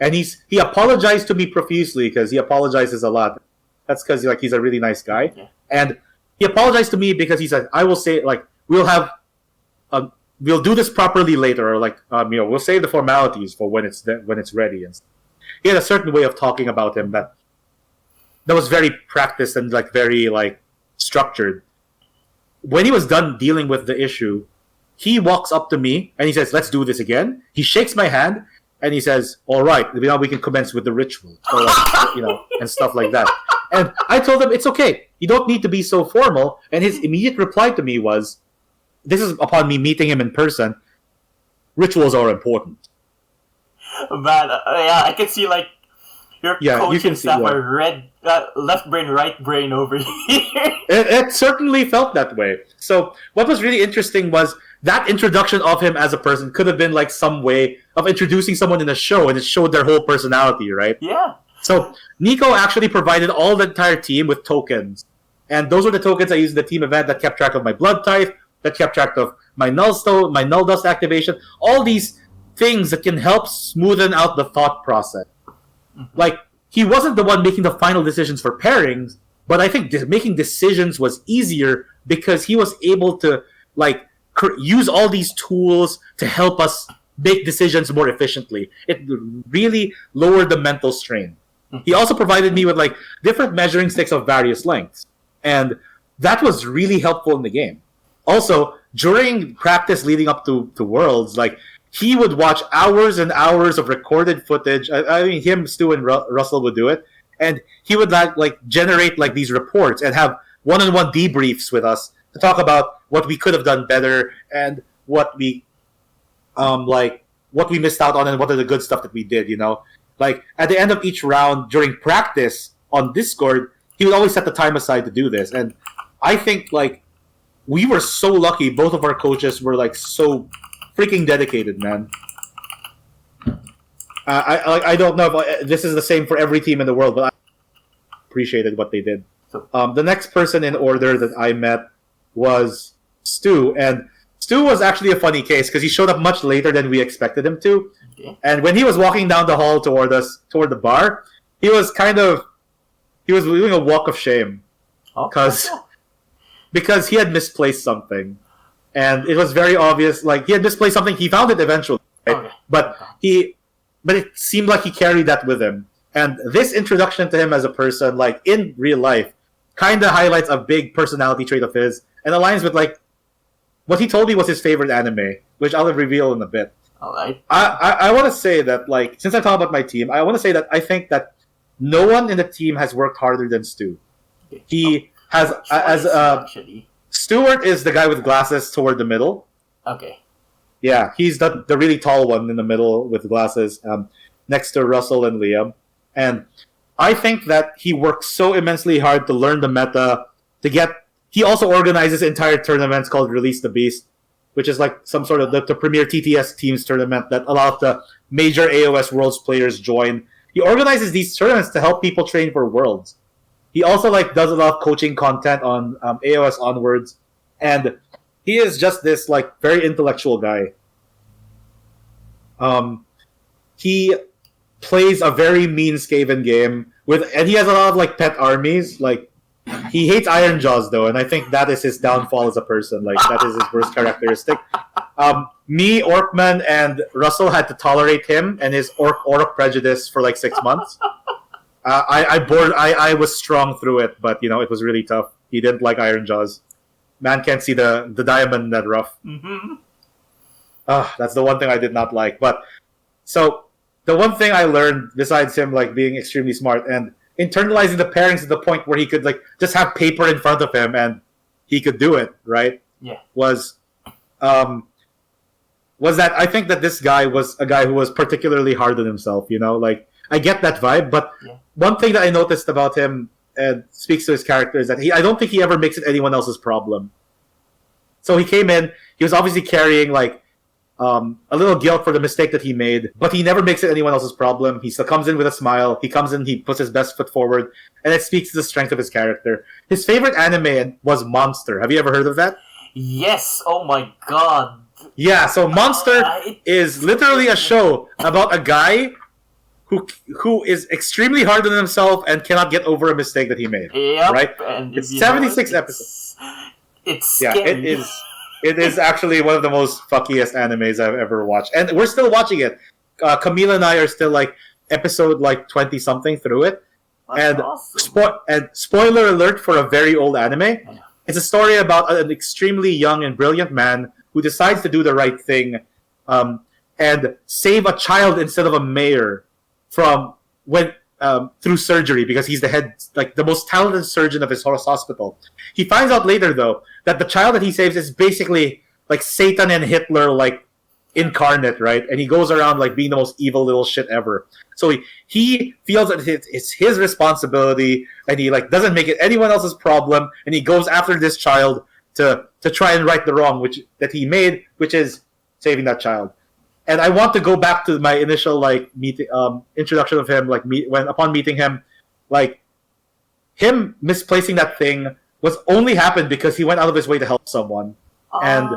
and he apologized to me profusely because he apologizes a lot. That's because like he's a really nice guy, and he apologized to me because he said, "I will say like we'll do this properly later, or like we'll save the formalities for when it's ready." And he had a certain way of talking about him that was very practiced and like very like structured. When he was done dealing with the issue, he walks up to me and he says, "Let's do this again." He shakes my hand and he says, "All right, now we can commence with the ritual," or like, and stuff like that. And I told him, "It's okay. You don't need to be so formal." And his immediate reply to me was, this is upon me meeting him in person, "Rituals are important." Man, I can see like your coaching staff are left brain, right brain over here. It certainly felt that way. So what was really interesting was that introduction of him as a person could have been like some way of introducing someone in a show, and it showed their whole personality, right? Yeah. So Nico actually provided all the entire team with tokens. And those were the tokens I used in the team event that kept track of my blood type, that kept track of my null stone, my null dust activation, all these things that can help smoothen out the thought process. Like, he wasn't the one making the final decisions for pairings, but I think making decisions was easier because he was able to like use all these tools to help us make decisions more efficiently. It really lowered the mental strain. He also provided me with like different measuring sticks of various lengths, and that was really helpful in the game. Also, during practice leading up to Worlds, like he would watch hours and hours of recorded footage. I mean, him, Stu, and Russell would do it, and he would like generate like these reports and have one-on-one debriefs with us to talk about what we could have done better and what we missed out on and what are the good stuff that we did. Like at the end of each round during practice on Discord, he would always set the time aside to do this, and I think like we were so lucky. Both of our coaches were like so freaking dedicated, man. I don't know if this is the same for every team in the world, but I appreciated what they did. The next person in order that I met was Stu, and Stu was actually a funny case because he showed up much later than we expected him to. Okay. And when he was walking down the hall toward the bar, he was doing a walk of shame because he had misplaced something. And it was very obvious, like he had misplaced something. He found it eventually, right? Okay. But it seemed like he carried that with him. And this introduction to him as a person, like in real life, kind of highlights a big personality trait of his, and aligns with like what he told me was his favorite anime, which I'll reveal in a bit. All right. I want to say that, like, since I'm talking about my team, I want to say that I think that no one in the team has worked harder than Stu. He has actually. Stewart is the guy with glasses toward the middle. Okay. Yeah, he's the really tall one in the middle with glasses, next to Russell and Liam. And I think that he works so immensely hard to learn the meta, he also organizes entire tournaments called Release the Beast, which is like some sort of the premier TTS teams tournament that allows the major AoS Worlds players join. He organizes these tournaments to help people train for Worlds. He also like does a lot of coaching content on AoS Onwards, and he is just this like very intellectual guy. He plays a very mean Skaven game and he has a lot of like pet armies. Like he hates Iron Jaws though, and I think that is his downfall as a person. Like that is his worst characteristic. Me, Orkman, and Russell had to tolerate him and his orc prejudice for like 6 months. I was strong through it, but it was really tough. He didn't like Iron Jaws. Man can't see the diamond in that rough. Mm-hmm. That's the one thing I did not like. But so the one thing I learned besides him like being extremely smart and internalizing the pairings to the point where he could like just have paper in front of him and he could do it, right? Yeah. Was that I think that this guy was a guy who was particularly hard on himself, you know? Like, I get that vibe, but one thing that I noticed about him and speaks to his character is that I don't think he ever makes it anyone else's problem. So he came in, he was obviously carrying like a little guilt for the mistake that he made, but he never makes it anyone else's problem. He still comes in with a smile. He comes in, he puts his best foot forward, and it speaks to the strength of his character. His favorite anime was Monster. Have you ever heard of that? Yes. Oh my god. Yeah, so Monster is literally a show about a guy who is extremely hard on himself and cannot get over a mistake that he made. Yep. Right? And it's 76 episodes. It's scary. Yeah, it is. It is actually one of the most fuckiest animes I've ever watched, and we're still watching it. Camila and I are still like episode like 20 something through it, That's and awesome. spoiler alert for a very old anime. It's a story about an extremely young and brilliant man who decides to do the right thing, and save a child instead of a mayor from through surgery because he's the head, like the most talented surgeon of his hospital. He finds out later though that the child that he saves is basically like Satan and Hitler like incarnate, right? And he goes around like being the most evil little shit ever. So he feels that it's his responsibility, and he like doesn't make it anyone else's problem, and he goes after this child to try and right the wrong that he made, which is saving that child. And I want to go back to my initial like introduction of him, like upon meeting him, like him misplacing that thing was only happened because he went out of his way to help someone, and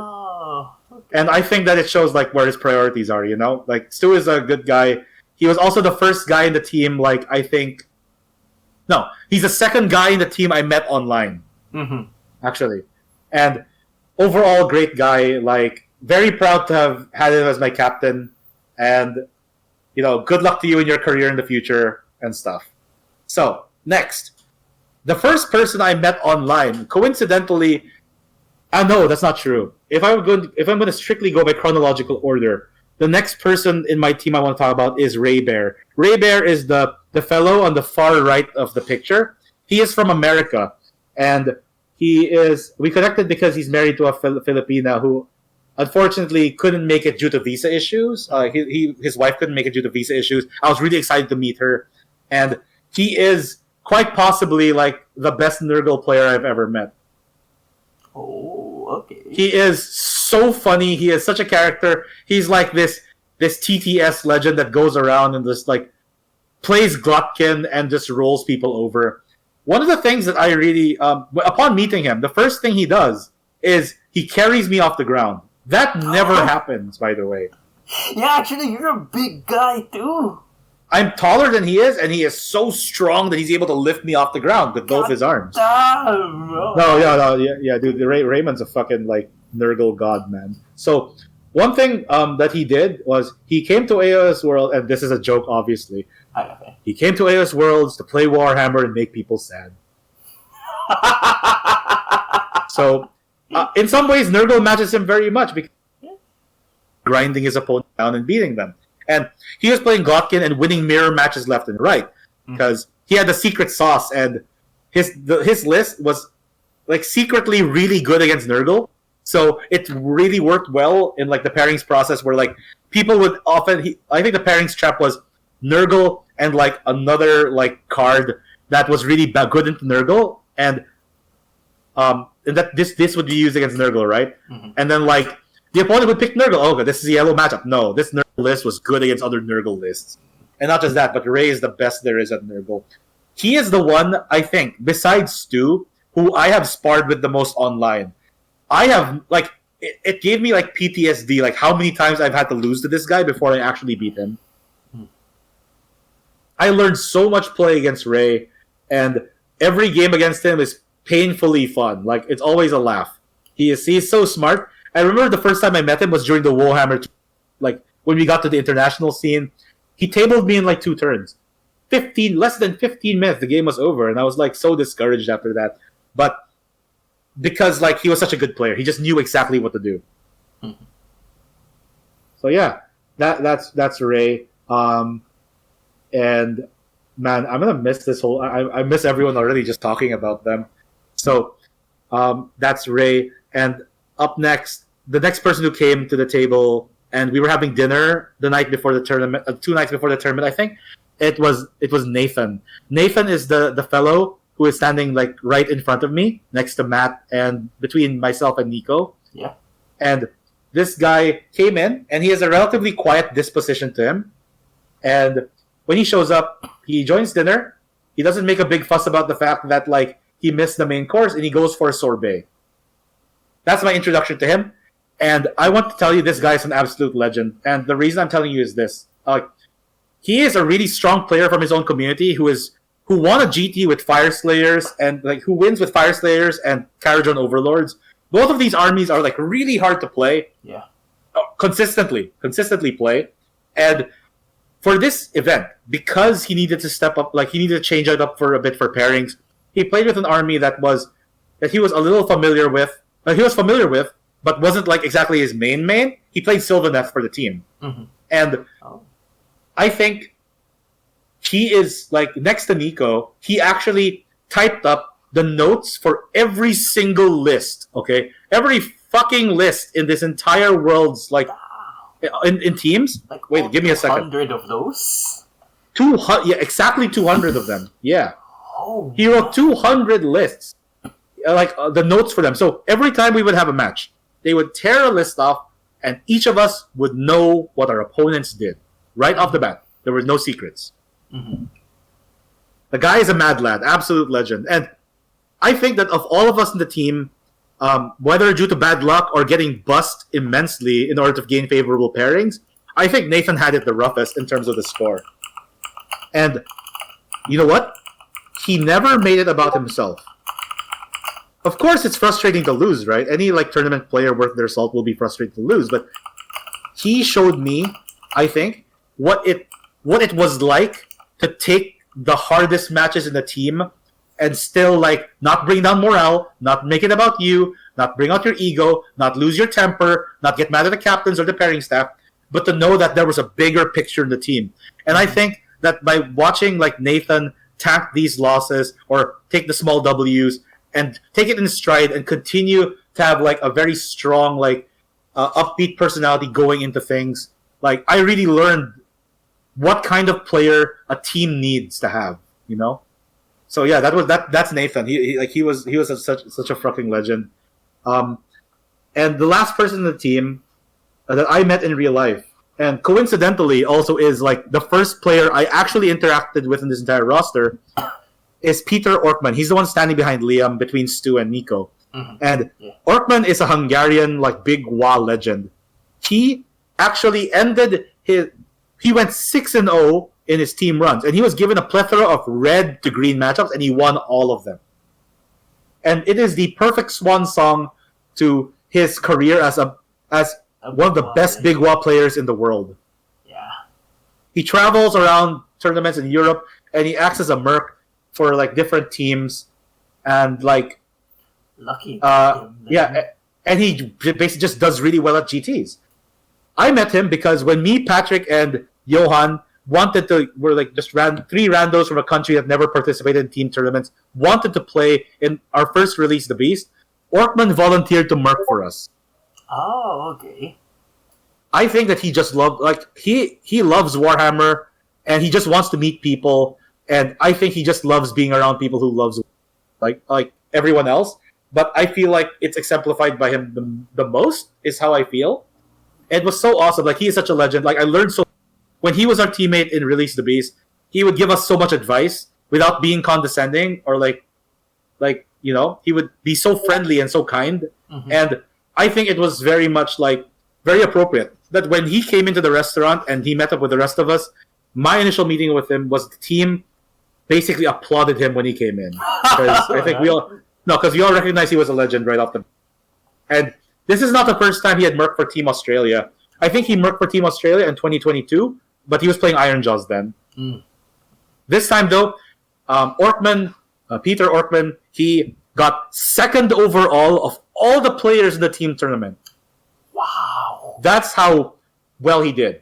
I think that it shows like where his priorities are. You know, like Stu is a good guy. He was also the first guy in the team. Like he's the second guy in the team I met online, actually, and overall great guy. Like, very proud to have had him as my captain, and good luck to you in your career in the future and stuff. So next, the first person I met online, coincidentally, no, that's not true. If I'm going to strictly go by chronological order, the next person in my team I want to talk about is Ray Bear. Ray Bear is the fellow on the far right of the picture. He is from America, and we connected because he's married to a Filipina who unfortunately couldn't make it due to visa issues. His wife couldn't make it due to visa issues. I was really excited to meet her, and he is quite possibly like the best Nurgle player I've ever met. Oh, okay. He is so funny. He is such a character. He's like this TTS legend that goes around and just like plays Glutkin and just rolls people over. One of the things that I really, upon meeting him, the first thing he does is he carries me off the ground. That never happens, by the way. Yeah, actually, you're a big guy too. I'm taller than he is, and he is so strong that he's able to lift me off the ground with both his arms. Damn. Yeah, dude. Raymond's a fucking like Nurgle god, man. So one thing that he did was he came to AoS World, and this is a joke, obviously. Okay. He came to AoS Worlds to play Warhammer and make people sad. So, in some ways, Nurgle matches him very much because grinding his opponent down and beating them. And he was playing Glotkin and winning mirror matches left and right because he had the secret sauce, and his list was like secretly really good against Nurgle. So it really worked well in like the pairings process where like people would often. I think the pairings trap was Nurgle and like another like card that was really good into Nurgle, and that this would be used against Nurgle, right? And then like the opponent would pick Nurgle. Oh, okay, this is a yellow matchup. No, this Nurgle list was good against other Nurgle lists. And not just that, but Ray is the best there is at Nurgle. He is the one, I think, besides Stu, who I have sparred with the most online. I have, like, it gave me, like, PTSD, like, how many times I've had to lose to this guy before I actually beat him. I learned so much play against Ray, and every game against him is painfully fun. Like, it's always a laugh. He's so smart. I remember the first time I met him was during the Warhammer, like, when we got to the international scene. He tabled me in, like, 2 turns. Less than 15 minutes, the game was over, and I was, like, so discouraged after that. But because, like, he was such a good player, he just knew exactly what to do. So, yeah, that's Ray. And man, I'm gonna miss this whole. I miss everyone already just talking about them. So that's Ray. And up next, the next person who came to the table, and we were having dinner the night before the tournament, 2 nights before the tournament, I think. It was Nathan. Nathan is the fellow who is standing like right in front of me, next to Matt, and between myself and Nico. Yeah. And this guy came in, and he has a relatively quiet disposition to him. And when he shows up, he joins dinner. He doesn't make a big fuss about the fact that like he missed the main course, and he goes for a sorbet. That's my introduction to him. And I want to tell you, this guy is an absolute legend. And the reason I'm telling you is this: he is a really strong player from his own community who won a GT with Fire Slayers, and like who wins with Fire Slayers and Karajan Overlords. Both of these armies are like really hard to play. Yeah. Consistently play. And for this event, because he needed to step up, like he needed to change it up for a bit for pairings, he played with an army that he was a little familiar with. But wasn't like exactly his main. He played Sylvaneth for the team. Mm-hmm. And I think he is like next to Nico. He actually typed up the notes for every single list. Okay, every fucking list in this entire world's like in teams. Like, wait, give me a second. 200 of those. 200, yeah, exactly 200 of them. Yeah, Oh. he wrote 200 lists, the notes for them. So every time we would have a match, they would tear a list off, and each of us would know what our opponents did right off the bat. There were no secrets. Mm-hmm. The guy is a mad lad, absolute legend. And I think that of all of us in the team, whether due to bad luck or getting bussed immensely in order to gain favorable pairings, I think Nathan had it the roughest in terms of the score. And you know what? He never made it about himself. Of course, it's frustrating to lose, right? Any like tournament player worth their salt will be frustrated to lose. But he showed me, I think, what it was like to take the hardest matches in the team and still like not bring down morale, not make it about you, not bring out your ego, not lose your temper, not get mad at the captains or the pairing staff, but to know that there was a bigger picture in the team. And I think that by watching like Nathan tank these losses or take the small W's and take it in stride and continue to have like a very strong like upbeat personality going into things, like I really learned what kind of player a team needs to have, you know. So yeah, that's Nathan. He was such a fucking legend. And the last person in the team that I met in real life, and coincidentally also is like the first player I actually interacted with in this entire roster, is Peter Orkman. He's the one standing behind Liam between Stu and Nico. Mm-hmm. And Orkman is a Hungarian like big WoW legend. He actually he went 6-0 in his team runs, and he was given a plethora of red to green matchups, and he won all of them. And it is the perfect swan song to his career as one of the best big WoW players in the world. Yeah. He travels around tournaments in Europe, and he acts as a merc for like different teams, and like Lucky. yeah, and he basically just does really well at GTs. I met him because when me, Patrick, and Johan ran 3 randos from a country that never participated in team tournaments, wanted to play in our first release, The Beast. Orkman volunteered to merc for us. Oh, okay. I think that he just loved, like, he loves Warhammer, and he just wants to meet people, and I think he just loves being around people who loves like everyone else. But I feel like it's exemplified by him the most, is how I feel. It was so awesome. Like, he is such a legend. Like, I learned so... When he was our teammate in Release the Beast, he would give us so much advice without being condescending or like you know, he would be so friendly and so kind. Mm-hmm. And I think it was very much like very appropriate that when he came into the restaurant and he met up with the rest of us, my initial meeting with him was the team basically applauded him when he came in, because I think we all recognized he was a legend right off the. And this is not the first time he had merc for Team Australia. I think he merked for Team Australia in 2022, but he was playing Iron Jaws then. Mm. This time, though, Peter Orkman, he got 2nd overall of all the players in the team tournament. Wow. That's how well he did.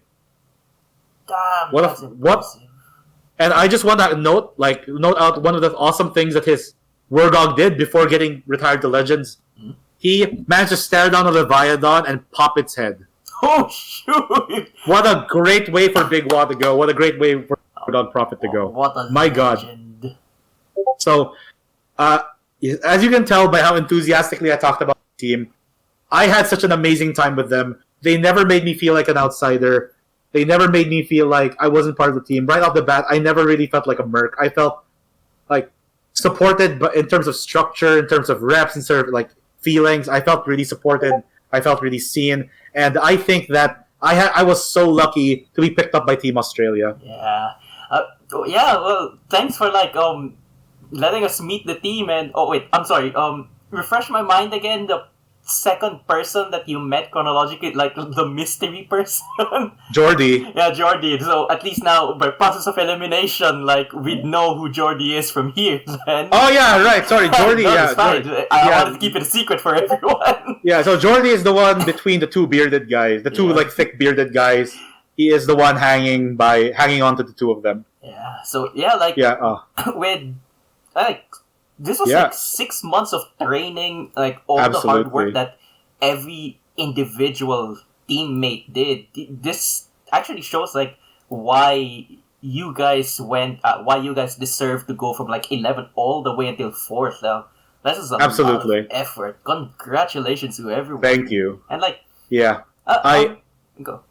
Damn, What that's what? impressive. And I just want to note out one of the awesome things that his Wargog did before getting retired to Legends. Hmm? He managed to stare down a Leviathan and pop its head. Oh, shoot! What a great way for Big Wa to go. What a great way for Wargog Prophet to go. What a My God. legend. So, as you can tell by how enthusiastically I talked about the team, I had such an amazing time with them. They never made me feel like an outsider. They never made me feel like I wasn't part of the team. Right off the bat, I never really felt like a merc. I felt like supported, but in terms of structure, in terms of reps, in terms of like feelings, I felt really supported. I felt really seen, and I think that I was so lucky to be picked up by Team Australia. Yeah. Yeah, well, thanks for letting us meet the team and I'm sorry, refresh my mind again, the second person that you met chronologically, like the mystery person. Jordy. Yeah, Jordy. So at least now, by process of elimination, like we'd know who Jordy is from here. Then. Oh yeah, right. Sorry, Jordy. No, Yeah, it's fine. Jordy. I Yeah. wanted to keep it a secret for everyone. Yeah, so Jordy is the one between the two bearded guys, the two Yeah. like thick bearded guys. He is the one hanging on to the two of them. Yeah. So yeah, like Yeah. with like this was Yeah. like 6 months of training, like all the hard Absolutely. work that every individual teammate did. This actually shows like why you guys deserve to go from like 11 all the way until 4th. Now, this is a Absolutely. lot of effort. Congratulations to everyone. Thank you. And like, Yeah. Go.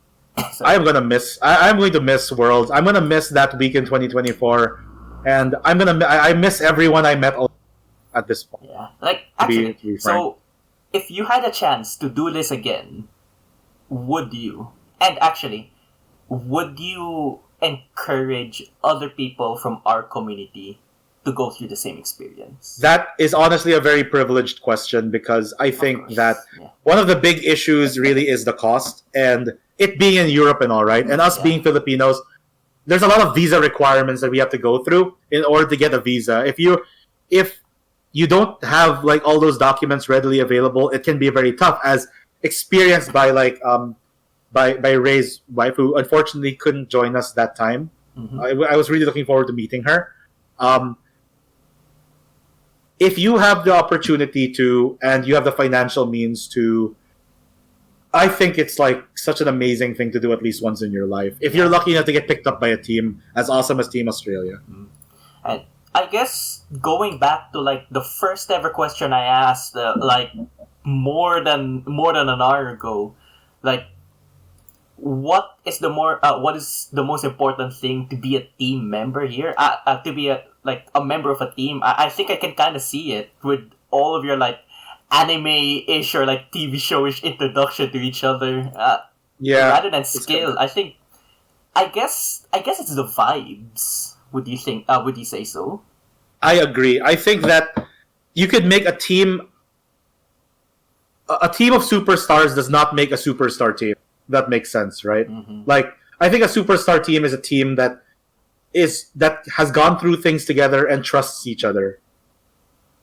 Sorry. I'm going to miss Worlds. I'm gonna miss that week in 2024, and I miss everyone I met at this point. Yeah, like To be actually, frank. so if you had a chance to do this again, would you? And actually, would you encourage other people from our community to go through the same experience? That is honestly a very privileged question because I Of think course, that yeah. one of the big issues really is the cost and it being in Europe and all, right? And us Yeah. being Filipinos, there's a lot of visa requirements that we have to go through in order to get a visa. If you don't have like all those documents readily available, it can be very tough, as experienced by by Ray's wife, who unfortunately couldn't join us that time. Mhm. I was really looking forward to meeting her. If you have the opportunity to, and you have the financial means to, I think it's like such an amazing thing to do at least once in your life. If you're lucky enough to get picked up by a team as awesome as Team Australia. And I guess going back to like the first ever question I asked, like more than an hour ago, like what is the most important thing to be a team member here? To be a member of a team. I think I can kind of see it with all of your like anime-ish or like TV show-ish introduction to each other. Yeah. Rather than skill, I guess it's the vibes. Would you think? Would you say so? I agree. I think that you could make a team. A team of superstars does not make a superstar team. That makes sense, right? Mm-hmm. Like, I think a superstar team is a team that has gone through things together and trusts each other,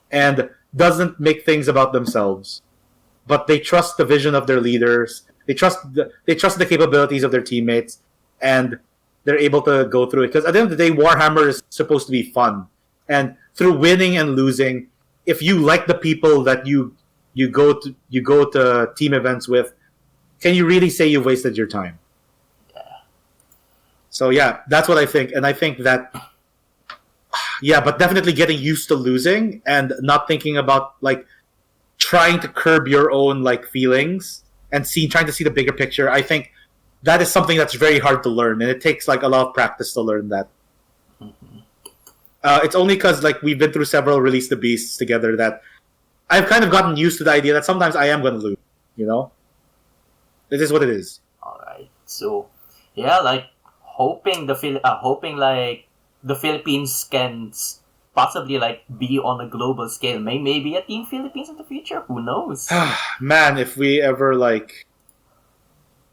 and doesn't make things about themselves, but they trust the vision of their leaders. They trust the capabilities of their teammates, and they're able to go through it. Because at the end of the day, Warhammer is supposed to be fun, and through winning and losing, if you like the people that you go to team events with, can you really say you wasted your time? So yeah, that's what I think, and I think that but definitely getting used to losing and not thinking about like trying to curb your own like feelings and trying to see the bigger picture. I think that is something that's very hard to learn, and it takes like a lot of practice to learn that. It's only because like we've been through several Release the Beasts together that I've kind of gotten used to the idea that sometimes I am going to lose. You know, it is what it is. All right. So yeah, like hoping like the Philippines can possibly like be on a global scale. Maybe a Team Philippines in the future. Who knows? Man, if we ever like,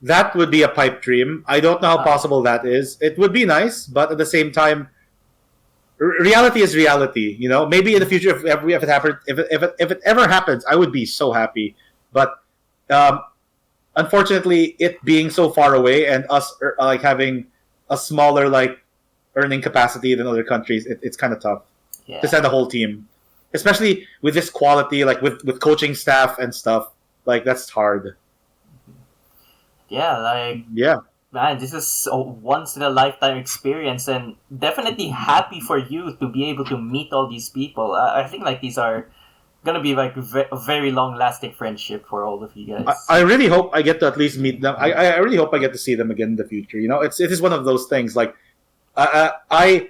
that would be a pipe dream. I don't know how possible that is. It would be nice, but at the same time, reality is reality. You know, maybe in the future, if it ever happens, I would be so happy. But unfortunately, it being so far away and us like having a smaller like earning capacity than other countries, it's kind of tough to send a whole team, especially with this quality, like with coaching staff and stuff. Like that's hard. Yeah, like Yeah. man, this is a once in a lifetime experience, and definitely happy for you to be able to meet all these people. I think like these are gonna be like a very long lasting friendship for all of you guys. I really hope I get to at least meet them. I really hope I get to see them again in the future. You know, it is one of those things. Like, I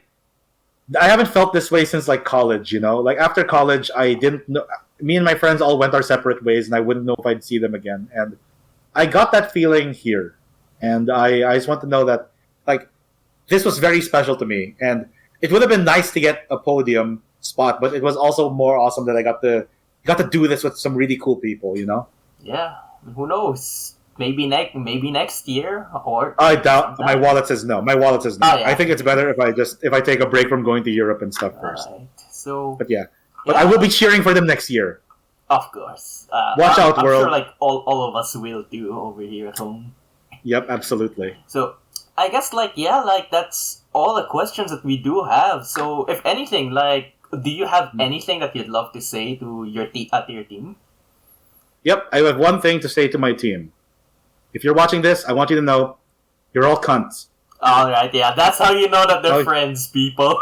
haven't felt this way since like college. You know, like after college, I didn't know. Me and my friends all went our separate ways, and I wouldn't know if I'd see them again. And I got that feeling here, and I just want to know that like this was very special to me, and it would have been nice to get a podium spot, but it was also more awesome that I got to do this with some really cool people, you know. Yeah, who knows? Maybe next year, or I doubt. My wallet says no. My wallet says no. Oh, yeah. I think it's better if I take a break from going to Europe and stuff first. Right. So, But yeah, but I will be cheering for them next year. of course. Watch out, I'm world. sure like all of us will do over here at home. Yep, absolutely. So I guess like that's all the questions that we do have. So if anything, like, do you have anything that you'd love to say to your team? Yep, I have one thing to say to my team. If you're watching this, I want you to know you're all cunts. All right, yeah, that's how you know that they're friends, people.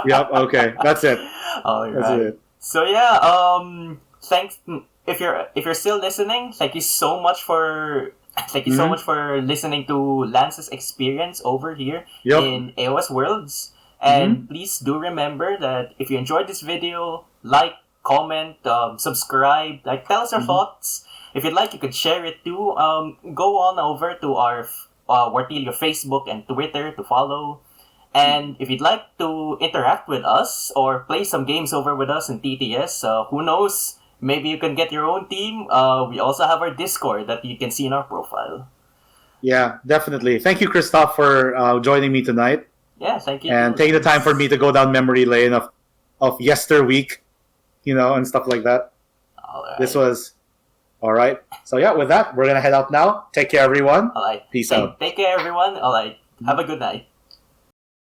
Yep, okay, that's it. All right. That's it. So yeah, thanks if you're still listening. Thank you so much for listening to Lance's experience over here in AoS Worlds. And please do remember that if you enjoyed this video, like, comment, subscribe, like tell us your thoughts. If you'd like, you could share it too. Go on over to our Wartilio Facebook and Twitter to follow. And if you'd like to interact with us or play some games over with us in TTS, who knows? Maybe you can get your own team. We also have our Discord that you can see in our profile. Yeah, definitely. Thank you, Kristoff, for joining me tonight. Yeah, thank you. And taking the time for me to go down memory lane of yester week, you know, and stuff like that. All right. This was all right. So yeah, with that, we're gonna head out now. Take care, everyone. All right. Peace out. Take care, everyone. All right. Have a good night.